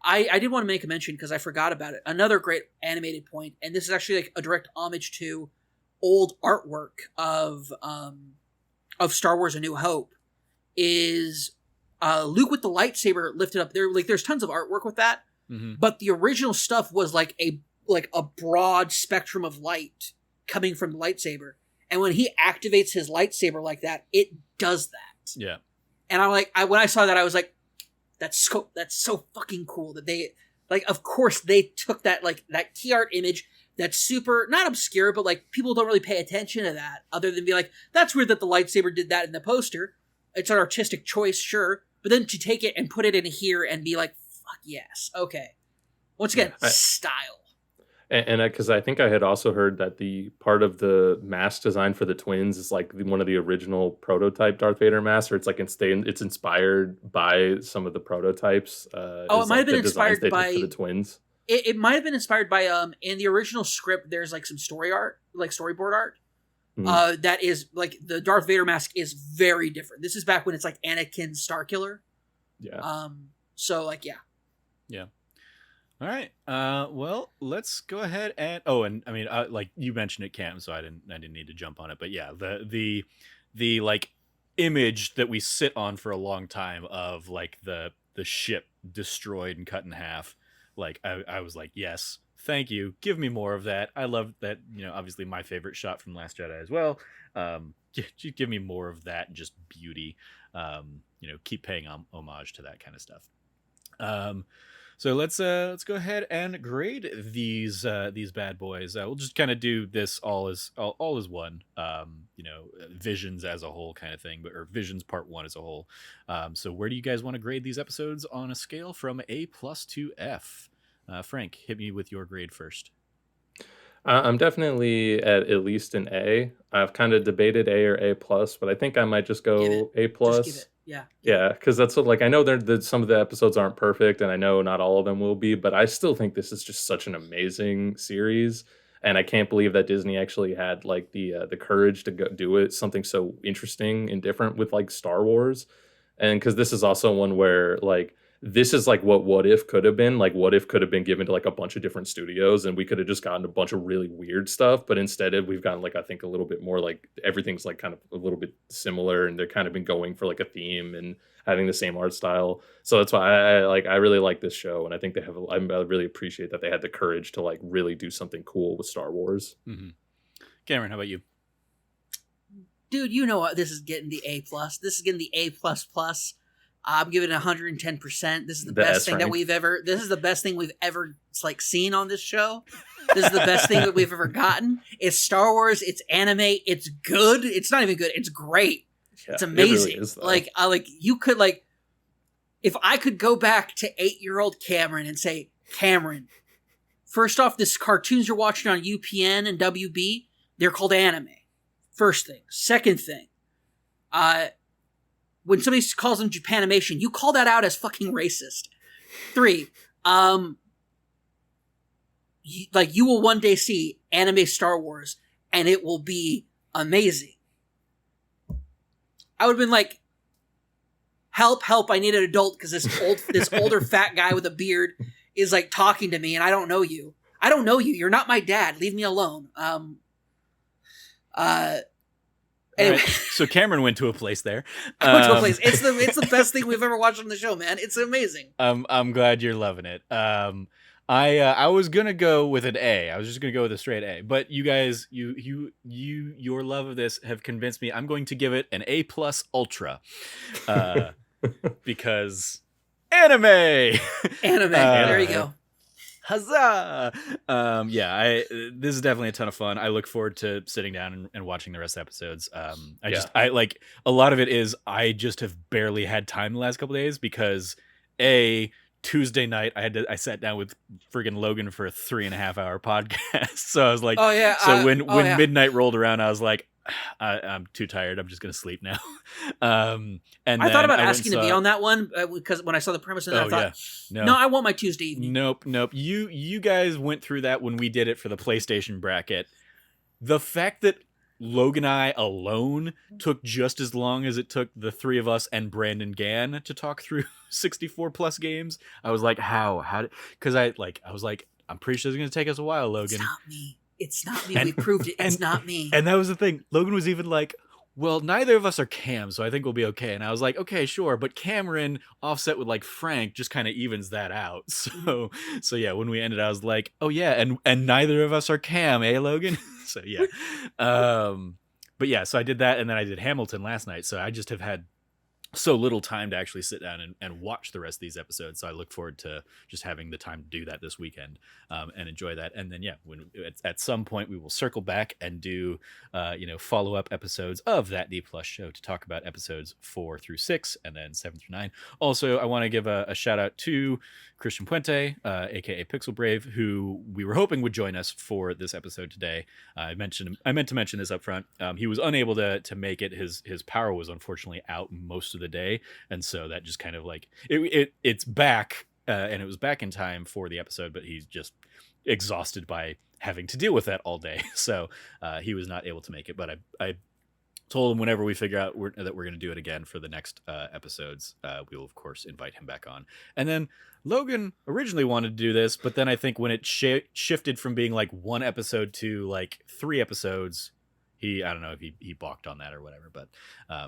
I did want to make a mention because I forgot about it. Another great animated point, and this is actually like a direct homage to old artwork of Star Wars: A New Hope, is Luke with the lightsaber lifted up. There's tons of artwork with that, but the original stuff was like a broad spectrum of light coming from the lightsaber, and when he activates his lightsaber like that, it does that. Yeah, and when I saw that, I was like, that's so fucking cool that they of course they took that that key art image that's super not obscure, but like people don't really pay attention to that other than be like, that's weird that the lightsaber did that in the poster. It's an artistic choice, sure, but then to take it and put it in here and be like, fuck yes, okay. Once again, style. And because I think I had also heard that the part of the mask design for the twins is like one of the original prototype Darth Vader masks, or it's like it's inspired by some of the prototypes. It might have been inspired by for the twins. It might have been inspired by in the original script. There's like some story art, like storyboard art. That is like the Darth Vader mask is very different. This is back when it's like Anakin Starkiller. Yeah. So like yeah. All right. Well, let's go ahead and I mean, like you mentioned it, Cam, so I didn't need to jump on it, but yeah, the like image that we sit on for a long time of like the ship destroyed and cut in half. Like I was like, yes, thank you. Give me more of that. I love that. Obviously my favorite shot from Last Jedi as well. Give me more of that, just beauty. Keep paying homage to that kind of stuff. So let's go ahead and grade these bad boys. We'll just kind of do this all as one. Visions as a whole kind of thing, or Visions Part 1 as a whole. So where do you guys want to grade these episodes on a scale from A+ to F? Frank, hit me with your grade first. I'm definitely at least an A. I've kind of debated A or A+, but I think I might just go A+. Just give it. Yeah, because that's what, I know some of the episodes aren't perfect, and I know not all of them will be, but I still think this is just such an amazing series, and I can't believe that Disney actually had the courage to go do it, something so interesting and different with Star Wars, and because this is also one where this is like what if could have been. Like what if could have been given to like a bunch of different studios, and we could have just gotten a bunch of really weird stuff. But instead, we've gotten like, I think, a little bit more like everything's like kind of a little bit similar, and they're kind of been going for like a theme and having the same art style. So that's why I really like this show, and I think they have. I really appreciate that they had the courage to like really do something cool with Star Wars. Mm-hmm. Cameron, how about you? Dude, you know what? This is getting the A+. This is getting the A++. I'm giving it 110%. This is the best thing that we've ever. This is the best thing we've ever like seen on this show. This is the best thing that we've ever gotten. It's Star Wars. It's anime. It's good. It's not even good. It's great. Yeah, it's amazing. It really is, like you could like, if I could go back to 8-year-old Cameron and say, Cameron, first off, this cartoons you're watching on UPN and WB, they're called anime. First thing. Second thing, when somebody calls them Japanimation, you call that out as fucking racist. 3, you will one day see anime Star Wars, and it will be amazing. I would have been like, help, I need an adult, because this older fat guy with a beard is like talking to me, and I don't know you. You're not my dad. Leave me alone. Anyway. Right. So Cameron went to a place there. I went to a place. It's the best thing we've ever watched on the show, man. It's amazing. I'm glad you're loving it. I was gonna go with an A. I was just gonna go with a straight A. But you guys, your love of this have convinced me. I'm going to give it an A+ ultra, because anime. There you go. Huzzah! This is definitely a ton of fun. I look forward to sitting down and watching the rest of the episodes. I like a lot of it is I just have barely had time the last couple of days because Tuesday night I sat down with friggin' Logan for a 3.5 hour podcast. So I was like, when midnight rolled around, I was like, I'm too tired. I'm just gonna sleep now. And I thought about asking to be on that one because when I saw the premise, and I thought, no, I want my Tuesday evening. Nope. You guys went through that when we did it for the PlayStation bracket. The fact that Logan and I alone took just as long as it took the three of us and Brandon Gann to talk through 64 plus games. I was like, how? Because I was like, I'm pretty sure it's gonna take us a while, Logan. It's not me. We proved it. It's not me. And that was the thing. Logan was even like, well, neither of us are Cam, so I think we'll be okay. And I was like, okay, sure. But Cameron offset with like Frank just kind of evens that out. So yeah, when we ended, I was like, oh yeah, and neither of us are Cam, eh, Logan? So yeah. But yeah, so I did that, and then I did Hamilton last night. So I just have had so little time to actually sit down and watch the rest of these episodes. So I look forward to just having the time to do that this weekend and enjoy that. And then, when at some point we will circle back and do, follow-up episodes of that D+ show to talk about episodes 4 through 6 and then 7 through 9. Also, I want to give a shout out to Christian Puente, aka Pixel Brave, who we were hoping would join us for this episode today. I meant to mention this up front. He was unable to make it. His power was unfortunately out most of the day, and so that just kind of like it's back, and it was back in time for the episode, but he's just exhausted by having to deal with that all day. So he was not able to make it, but I told him whenever we figure out that we're going to do it again for the next episodes, we will of course invite him back on. And then Logan originally wanted to do this, but then I think when it shifted from being like 1 episode to like 3 episodes, I don't know if he balked on that or whatever. But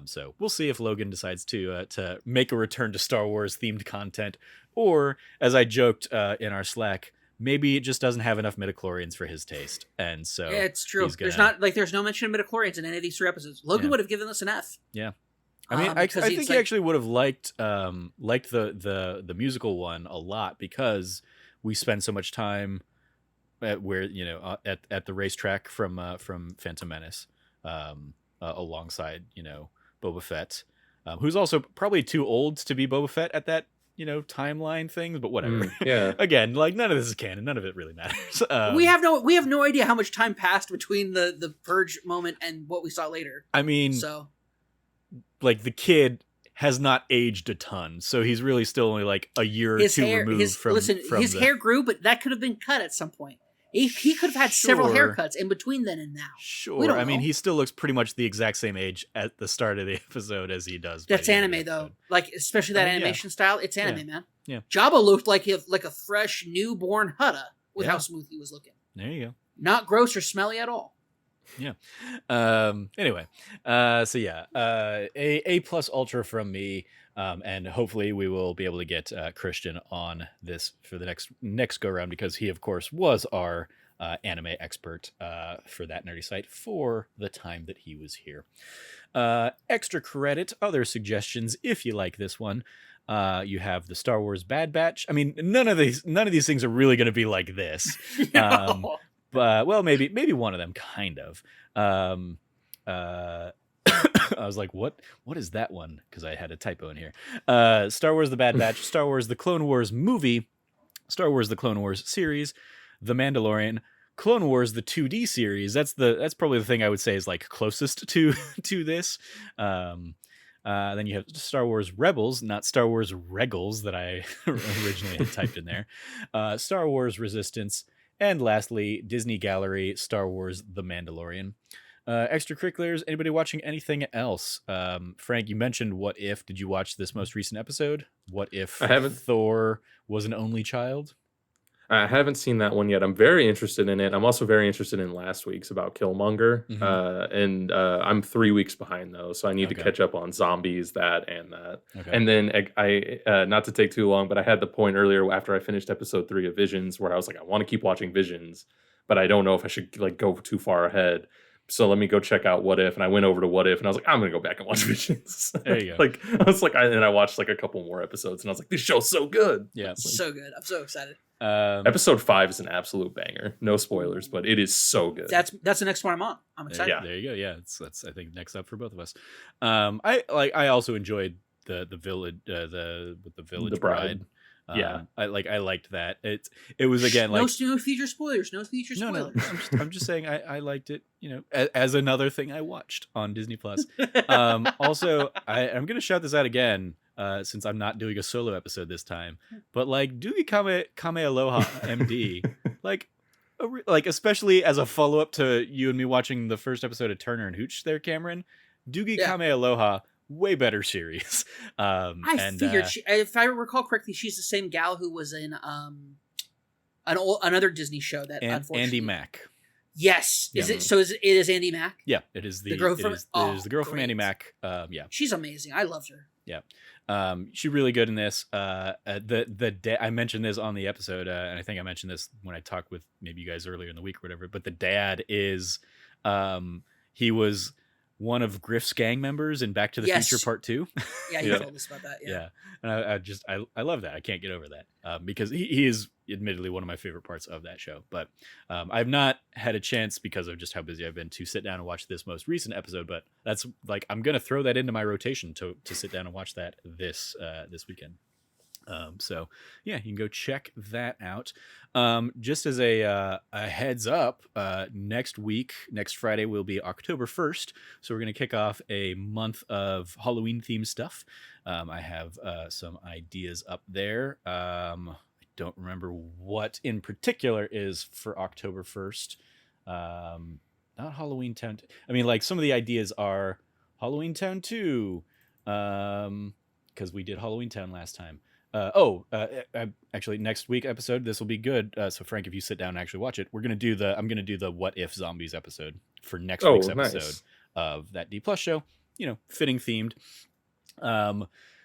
so we'll see if Logan decides to make a return to Star Wars themed content, or as I joked in our Slack, maybe it just doesn't have enough midichlorians for his taste. And so yeah, it's true. There's no mention of midichlorians in any of these 3 episodes. Logan would have given us an F. Yeah. I mean, I think he actually would have liked the musical one a lot, because we spend so much time at the racetrack from Phantom Menace, alongside Boba Fett, who's also probably too old to be Boba Fett at that timeline things, but whatever. Yeah. Again, like none of this is canon. None of it really matters. We have no idea how much time passed between the Purge moment and what we saw later. I mean, so like the kid has not aged a ton, so he's really still only like a year or two removed from his hair grew, but that could have been cut at some point. He could have had several Sure. haircuts in between then and now. Sure. We don't I mean, know. he still looks pretty much the exact same age at the start of the episode as he does. by That's the end of the anime though. episode. Like especially that I mean, yeah. animation style. It's anime, man. Yeah. Jabba looked like a fresh newborn Hutta with Yeah. how smooth he was looking. There you go. Not gross or smelly at all. Anyway, so yeah, a plus ultra from me, and hopefully we will be able to get Christian on this for the next go round, because he of course was our anime expert for that nerdy site for the time that he was here. Extra credit, other suggestions if you like this one. You have the Star Wars Bad Batch. I mean, none of these things are really going to be like this. No. But well, maybe one of them kind of. I was like, what is that one? Because I had a typo in here. Star Wars The Bad Batch, Star Wars The Clone Wars movie, Star Wars The Clone Wars series, The Mandalorian, Clone Wars the 2D series. That's probably the thing I would say is like closest to this. Then you have Star Wars Rebels, not Star Wars Regals that I originally had typed in there. Star Wars Resistance, and lastly, Disney Gallery, Star Wars The Mandalorian. Extracurriculars, anybody watching anything else? Frank, you mentioned What If. Did you watch this most recent episode? What if I haven't. Thor was an only child? I haven't seen that one yet. I'm very interested in it. I'm also very interested in last week's about Killmonger. And I'm 3 weeks behind though, so I need to Okay. catch up on zombies, that and that. Okay. And then I not to take too long, but I had the point earlier after I finished episode 3 of Visions where I was like, I want to keep watching Visions, but I don't know if I should like go too far ahead. So let me go check out What If. And I went over to What If and I was like, I'm going to go back and watch Visions. There you go. Like, I was like, and I watched like a couple more episodes and I was like, this show's so good. Yeah. So good. I'm so excited. Episode 5 is an absolute banger. No spoilers, but it is so good. That's the next one I'm on. I'm excited. Yeah. There you go. Yeah, that's I think next up for both of us. I also enjoyed the village the village The Bride. bride. Yeah. I liked that. It was again like no future spoilers. No future no, spoilers. I'm just saying I liked it, as another thing I watched on Disney Plus. Also, I'm gonna shout this out again, since I'm not doing a solo episode this time. But like Doogie Kame Aloha MD, like especially as a follow up to you and me watching the first episode of Turner and Hooch there, Cameron. Doogie Yeah. Kame Aloha, way better series. I figured, if I recall correctly, she's the same gal who was in another Disney show that unfortunately. Andy Mack. Yes, is Yeah. it? So it is Andy Mack. Yeah, it is the girl from- it is the girl from great. Andy Mack. Yeah. She's amazing. I loved her. She's really good in this. I mentioned this on the episode, and I think I mentioned this when I talked with maybe you guys earlier in the week or whatever. But the dad is, he was one of Griff's gang members in Back to the Yes. Future Part 2. Yeah, you Yeah. told us about that. Yeah. Yeah, and I love that. I can't get over that, because he is admittedly one of my favorite parts of that show. But I've not had a chance, because of just how busy I've been, to sit down and watch this most recent episode. But that's like, I'm gonna throw that into my rotation to sit down and watch that this weekend. So yeah, you can go check that out. Just as a heads up, next Friday will be October 1st. So we're going to kick off a month of Halloween themed stuff. I have some ideas up there. I don't remember what in particular is for October 1st. Not Halloween Town. I mean, like, some of the ideas are Halloween Town 2, because we did Halloween Town last time. Actually, next week episode, this will be good. So Frank, if you sit down and actually watch it, I'm gonna do the What If Zombies episode for next week's episode nice. of that D Plus show. Fitting themed.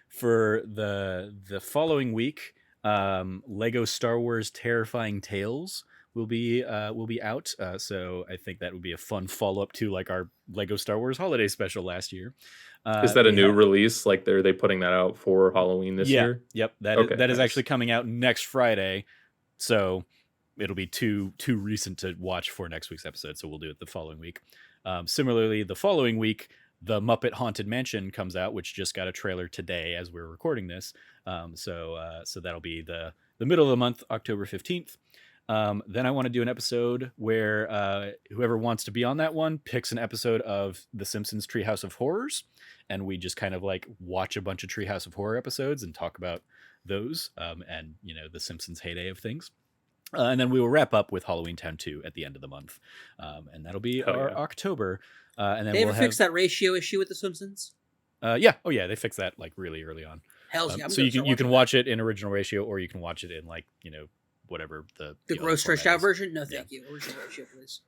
For the following week, Lego Star Wars Terrifying Tales will be out. So I think that would be a fun follow up to like our Lego Star Wars holiday special last year. Is that a new release? Like, are they putting that out for Halloween this year? Yep. That is nice. actually coming out next Friday. So it'll be too recent to watch for next week's episode. So we'll do it the following week. Similarly, the following week, The Muppet Haunted Mansion comes out, which just got a trailer today as we're recording this. So that'll be the middle of the month, October 15th. Then I want to do an episode where whoever wants to be on that one picks an episode of The Simpsons Treehouse of Horrors, and we just kind of like watch a bunch of Treehouse of Horror episodes and talk about those, and The Simpsons heyday of things. And then we will wrap up with Halloween Town 2 at the end of the month. And that'll be our October. And then they we'll ever fix that ratio issue with The Simpsons? Yeah. Oh, yeah. They fixed that like really early on. Hell's yeah. So you can watch it in original ratio, or you can watch it in like, whatever the gross stretched out version. No, thank you. Original ratio, please.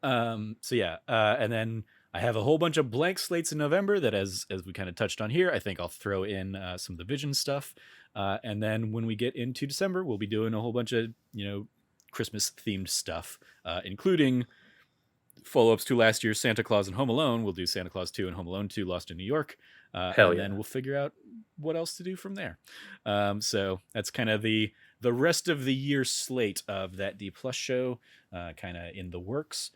So yeah. And then I have a whole bunch of blank slates in November that, as we kind of touched on here, I think I'll throw in some of the Vision stuff. And then when we get into December, we'll be doing a whole bunch of, Christmas themed stuff, including follow-ups to last year's Santa Claus and Home Alone. We'll do Santa Claus 2 and Home Alone 2 Lost in New York. Then we'll figure out what else to do from there. So that's kind of the rest of the year slate of that D Plus show, kind of in the works.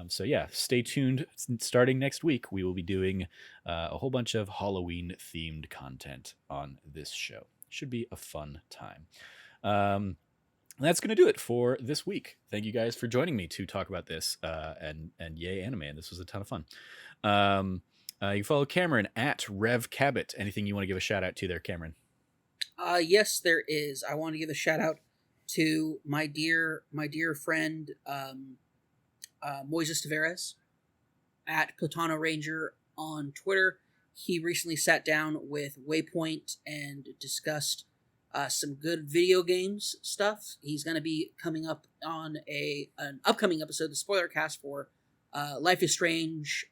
So yeah, stay tuned. Starting next week, we will be doing a whole bunch of Halloween themed content on this show. Should be a fun time. That's going to do it for this week. Thank you guys for joining me to talk about this, and yay anime. And this was a ton of fun. You can follow Cameron at Rev Cabot. Anything you want to give a shout out to there, Cameron? Yes, there is. I want to give a shout out to my dear friend, Moises Tavares at Platano Ranger on Twitter. He recently sat down with Waypoint and discussed some good video games stuff. He's going to be coming up on an upcoming episode, the spoiler cast for Life is Strange,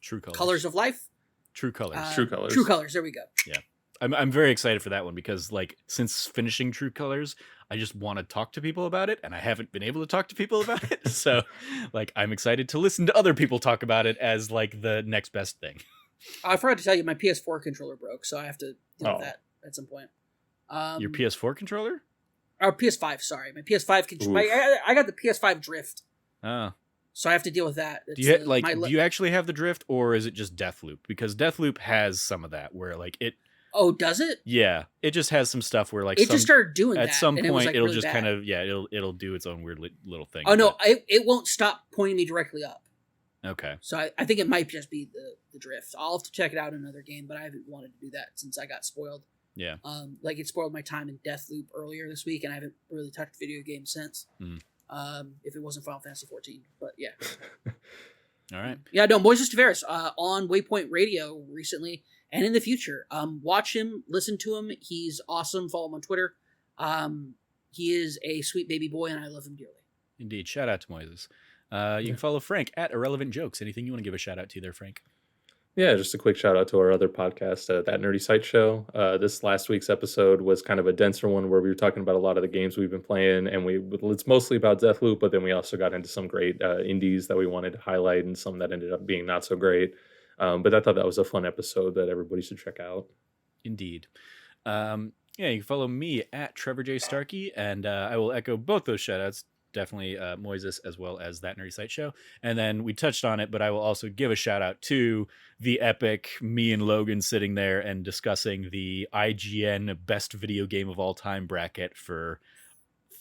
True Colors. Colors of Life. True Colors. True Colors. There we go. Yeah. I'm very excited for that one because, like, since finishing True Colors, I just want to talk to people about it, and I haven't been able to talk to people about it. So, like, I'm excited to listen to other people talk about it as, like, the next best thing. I forgot to tell you, my PS4 controller broke, so I have to deal with that at some point. Your PS4 controller? Or PS5, sorry. My PS5 controller. I got the PS5 Drift. Oh. So I have to deal with that. Do you actually have the Drift, or is it just Deathloop? Because Deathloop has some of that where, like, it... Oh, does it? Yeah. It just has some stuff where, like... It just started doing that. At some point, like, it'll really just bad. kind of... Yeah, it'll do its own weird little thing. Oh, no. It won't stop pointing me directly up. Okay. So I think it might just be the Drift. I'll have to check it out in another game, but I haven't wanted to do that since I got spoiled. Yeah. Like, it spoiled my time in Deathloop earlier this week, and I haven't really touched video games since. If it wasn't Final Fantasy 14. But, yeah. All right. Yeah, no, Moises Tavares on Waypoint Radio recently and in the future. Watch him, listen to him. He's awesome. Follow him on Twitter. He is a sweet baby boy, and I love him dearly. Indeed. Shout out to Moises. You can follow Frank at Irrelevant Jokes. Anything you want to give a shout out to there, Frank? Yeah, just a quick shout out to our other podcast, That Nerdy Site Show. This last week's episode was kind of a denser one where we were talking about a lot of the games we've been playing, and it's mostly about Deathloop, but then we also got into some great indies that we wanted to highlight and some that ended up being not so great. But I thought that was a fun episode that everybody should check out. Indeed. Yeah, you can follow me at Trevor J. Starkey, and I will echo both those shout outs. Definitely Moises as well as That Nerdy Site Show. And then we touched on it, but I will also give a shout out to the epic me and Logan sitting there and discussing the IGN best video game of all time bracket for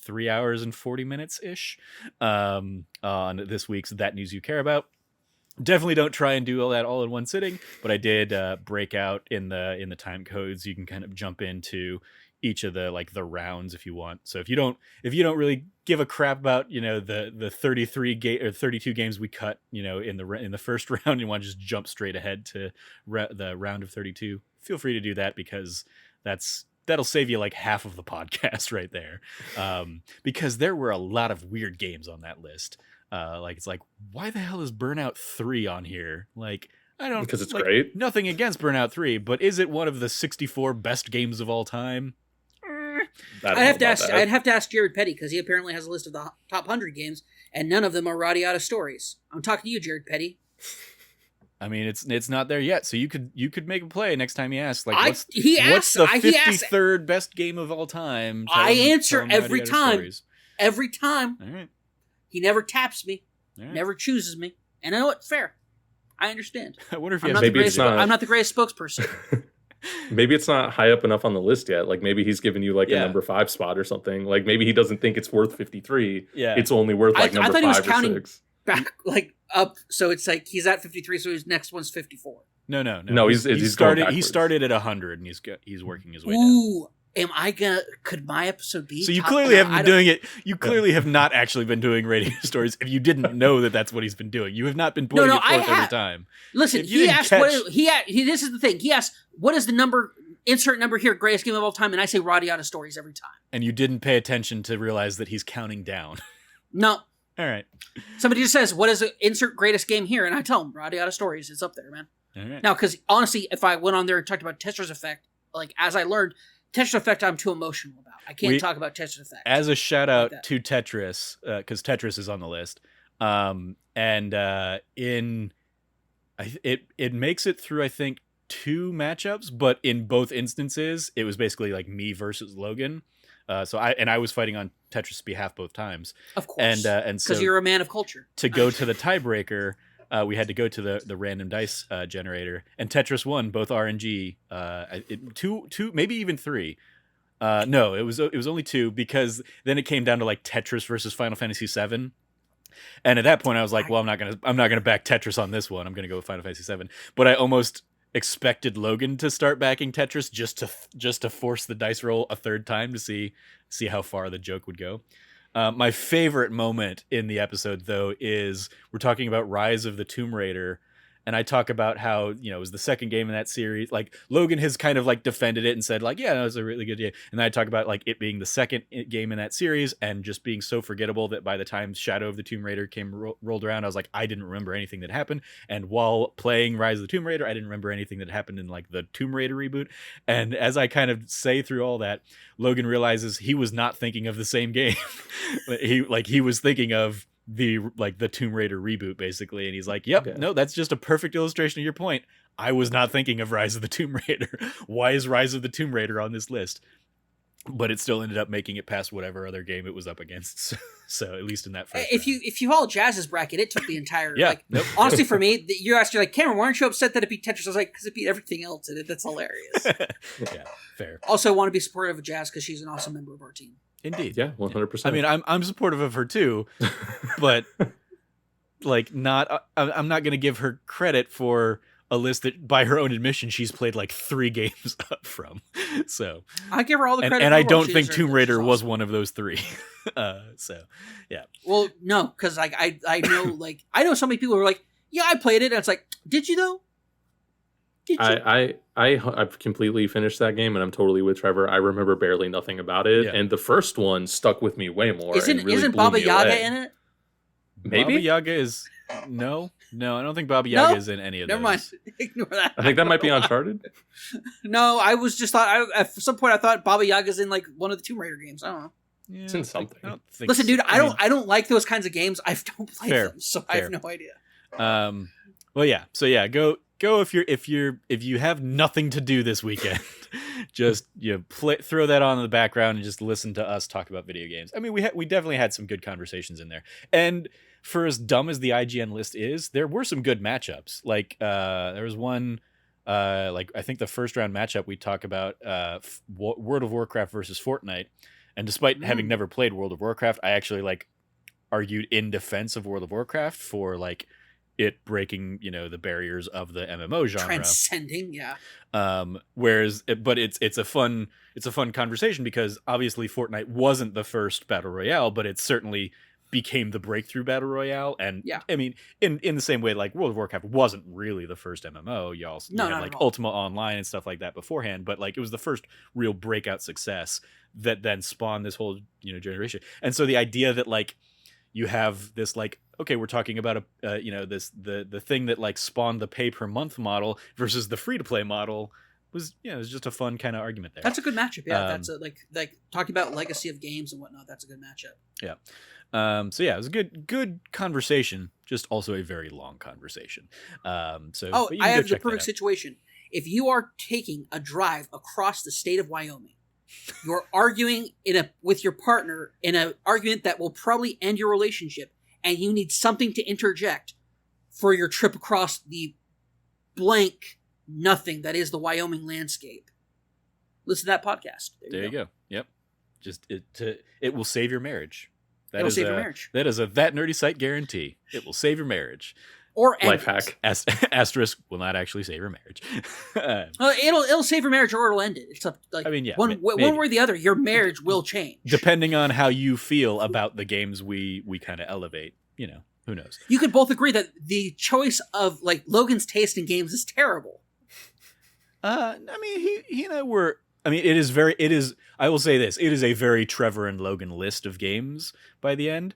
3 hours and 40 minutes ish on this week's That News You Care About. Definitely don't try and do all that all in one sitting, but I did break out in the time codes. You can kind of jump into each of the rounds if you want. So if you don't really give a crap about the 32 games we cut in the first round, you want to just jump straight ahead to the round of 32, feel free to do that, because that'll save you like half of the podcast right there, because there were a lot of weird games on that list. It's like, why the hell is Burnout 3 on here? Like, I don't, because it's great. Nothing against Burnout 3, but is it one of the 64 best games of all time? I'd have to ask Jared Petty, because he apparently has a list of the top 100 games, and none of them are Radiata stories. I'm talking to you, Jared Petty. I mean, it's not there yet, so you could make a play next time he asks. Like, what's the 53rd best game of all time? I answer every time. Stories. Every time. All right. He never taps me, All right. never chooses me, and I know it's fair. I understand. I wonder if I'm not the greatest spokesperson. Maybe it's not high up enough on the list yet. Like, maybe he's giving you a number 5 spot or something. Like, maybe he doesn't think it's worth 53. Yeah. It's only worth number 5 or 6. I thought he was counting back, up. So it's like he's at 53, so his next one's 54. No. He started at 100 and he's working his way down. Ooh, could my episode be? So you clearly haven't been doing it. You clearly have not actually been doing radio stories if you didn't know that that's what he's been doing. You have not been putting it forth every time. Listen, he asked, this is the thing. He asked, what is the number, insert number here, greatest game of all time, and I say Radiata Stories every time. And you didn't pay attention to realize that he's counting down. No. All right. Somebody just says, what is the insert greatest game here? And I tell them, Radiata Stories. It's up there, man. All right. Now, because honestly, if I went on there and talked about Tetris Effect, like, as I learned, Tetris Effect I'm too emotional about. I can't talk about Tetris Effect. As a shout out to Tetris, because Tetris is on the list, it makes it through, I think, 2 matchups, but in both instances, it was basically like me versus Logan. So I was fighting on Tetris' behalf both times. Of course. And so because you're a man of culture. To go to the tiebreaker, we had to go to the random dice generator, and Tetris won both RNG. 2, maybe even 3. No, it was only 2, because then it came down to like Tetris versus Final Fantasy VII. And at that point, I was like, well, I'm not gonna back Tetris on this one. I'm gonna go with Final Fantasy VII. But I almost expected Logan to start backing Tetris just to force the dice roll a third time to see how far the joke would go. My favorite moment in the episode, though, is we're talking about Rise of the Tomb Raider, and I talk about how, it was the second game in that series. Like, Logan has kind of like defended it and said like, yeah, that was a really good game. And then I talk about like it being the second game in that series and just being so forgettable that by the time Shadow of the Tomb Raider rolled around, I was like, I didn't remember anything that happened. And while playing Rise of the Tomb Raider, I didn't remember anything that happened in like the Tomb Raider reboot. And as I kind of say through all that, Logan realizes he was not thinking of the same game. he was thinking of the Tomb Raider reboot, basically, and he's like, yep, no, that's just a perfect illustration of your point. I was not thinking of Rise of the Tomb Raider. Why is Rise of the Tomb Raider on this list? But it still ended up making it past whatever other game it was up against. So at least in that first if round. you follow Jazz's bracket, it took the entire nope. Honestly, for me, you're asking like, Cameron, why aren't you upset that it beat Tetris? I was like, because it beat everything else in it. That's hilarious. Yeah, fair. Also, I want to be supportive of Jazz because she's an awesome member of our team. Indeed. Yeah, 100%. I mean, I'm supportive of her too, but like I'm not going to give her credit for a list that, by her own admission, she's played like 3 games up from. So I give her all the credit. And I don't think Tomb Raider was one of those 3. So yeah. Well, no, because like I know I know so many people who are like, yeah, I played it. And it's like, did you though? I've completely finished that game, and I'm totally with Trevor. I remember barely nothing about it, and the first one stuck with me way more. Isn't Baba Yaga in it? Maybe Baba Yaga is no. I don't think Baba Yaga is in any of those. Never mind. Ignore that. I think that might be Uncharted. No, I was just at some point I thought Baba Yaga's in like one of the Tomb Raider games. I don't know. Yeah, it's in something. I don't think Listen, so. dude, I don't like those kinds of games. I don't play them, so I have no idea. Well, yeah. So yeah, go if you have nothing to do this weekend. Just throw that on in the background and just listen to us talk about video games. I mean, we definitely had some good conversations in there. And for as dumb as the IGN list is, there were some good matchups. Like there was one I think the first round matchup we talk about World of Warcraft versus Fortnite. And despite having never played World of Warcraft, I actually argued in defense of World of Warcraft for it breaking, the barriers of the MMO genre, transcending, yeah. But it's a fun conversation because obviously Fortnite wasn't the first battle royale, but it certainly became the breakthrough battle royale. And I mean, in the same way, like World of Warcraft wasn't really the first MMO. You had Ultima Online and stuff like that beforehand, but it was the first real breakout success that then spawned this whole generation. And so the idea that you have this okay, we're talking about the thing that spawned the pay per month model versus the free to play model was it was just a fun kind of argument there. That's a good matchup. Yeah, that's talking about legacy of games and whatnot. That's a good matchup. Yeah. So yeah, it was a good conversation. Just also a very long conversation. I have the perfect situation. If you are taking a drive across the state of Wyoming, you're arguing with your partner in an argument that will probably end your relationship, and you need something to interject for your trip across the blank nothing that is the Wyoming landscape. Listen to that podcast. There you go. Yep. Just it will save your marriage. It will save your marriage. That is a That Nerdy Site guarantee. It will save your marriage. or end Life hack. Asterisk will not actually save her marriage. It'll save your marriage or it'll end it. It's up, like, I mean, yeah, one way or the other, your marriage will change depending on how you feel about the games we kind of elevate. You know, who knows? You could both agree that the choice of like Logan's taste in games is terrible. I mean, he and I were. I mean, it is. I will say this: it is a very Trevor and Logan list of games by the end.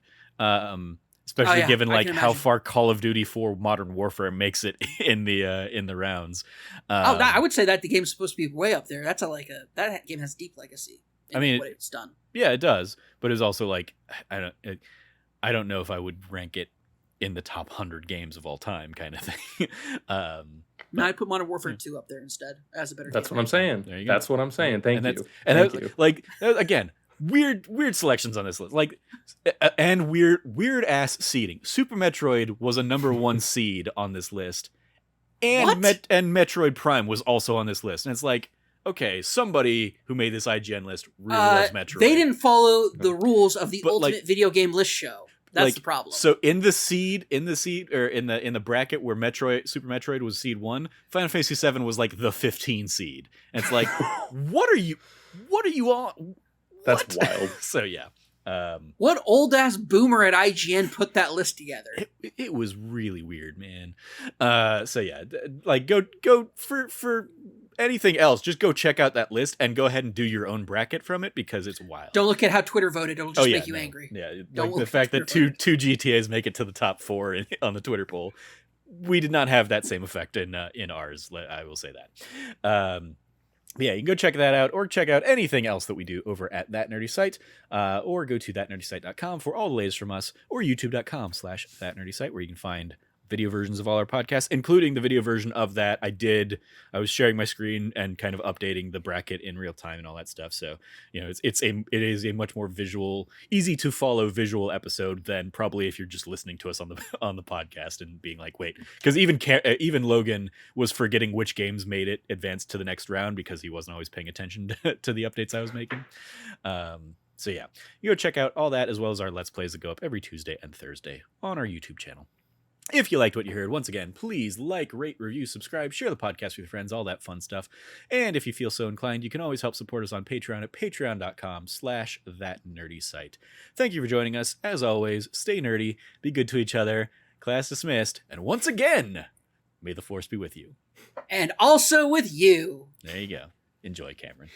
Especially given like how far Call of Duty 4 Modern Warfare makes it in the rounds. I would say that the game's supposed to be way up there. That's that game has deep legacy. I mean, what it's done. Yeah, it does, but it's also like I don't know if I would rank it in the top 100 games of all time, kind of thing. No, I'd put Modern Warfare 2 up there instead as a better. That's what I'm saying. There you go. That's what I'm saying. Thank you. Thank you. Like again, weird selections on this list. Like and weird ass seeding. Super Metroid was a number 1 seed on this list, and and Metroid Prime was also on this list. And it's like, okay, somebody who made this IGN list really loves Metroid. They didn't follow the rules of the Ultimate Video Game List show. That's the problem. So in the seed or in the bracket where Super Metroid was seed 1, Final Fantasy 7 was like the 15 seed. And it's like, what are you on? That's wild. So yeah. What old ass boomer at IGN put that list together? It was really weird, man. So yeah, like go for anything else, just go check out that list and go ahead and do your own bracket from it because it's wild. Don't look at how Twitter voted; it'll just make you angry. Yeah, like the fact that two GTAs make it to the top 4 on the Twitter poll, we did not have that same effect in ours. I will say that. Yeah, you can go check that out, or check out anything else that we do over at That Nerdy Site, or go to thatnerdysite.com for all the latest from us, or youtube.com/thatnerdysite, where you can find video versions of all our podcasts, including the video version of that. I was sharing my screen and kind of updating the bracket in real time and all that stuff. So, you know, it is a much more visual, easy to follow visual episode than probably if you're just listening to us on the podcast and being like, wait, because even Logan was forgetting which games made it advance to the next round because he wasn't always paying attention to the updates I was making. So yeah, you go check out all that as well as our Let's Plays that go up every Tuesday and Thursday on our YouTube channel. If you liked what you heard, once again, please like, rate, review, subscribe, share the podcast with your friends, all that fun stuff. And if you feel so inclined, you can always help support us on Patreon at patreon.com/thatnerdysite. Thank you for joining us. As always, stay nerdy, be good to each other. Class dismissed. And once again, may the force be with you. And also with you. There you go. Enjoy, Cameron.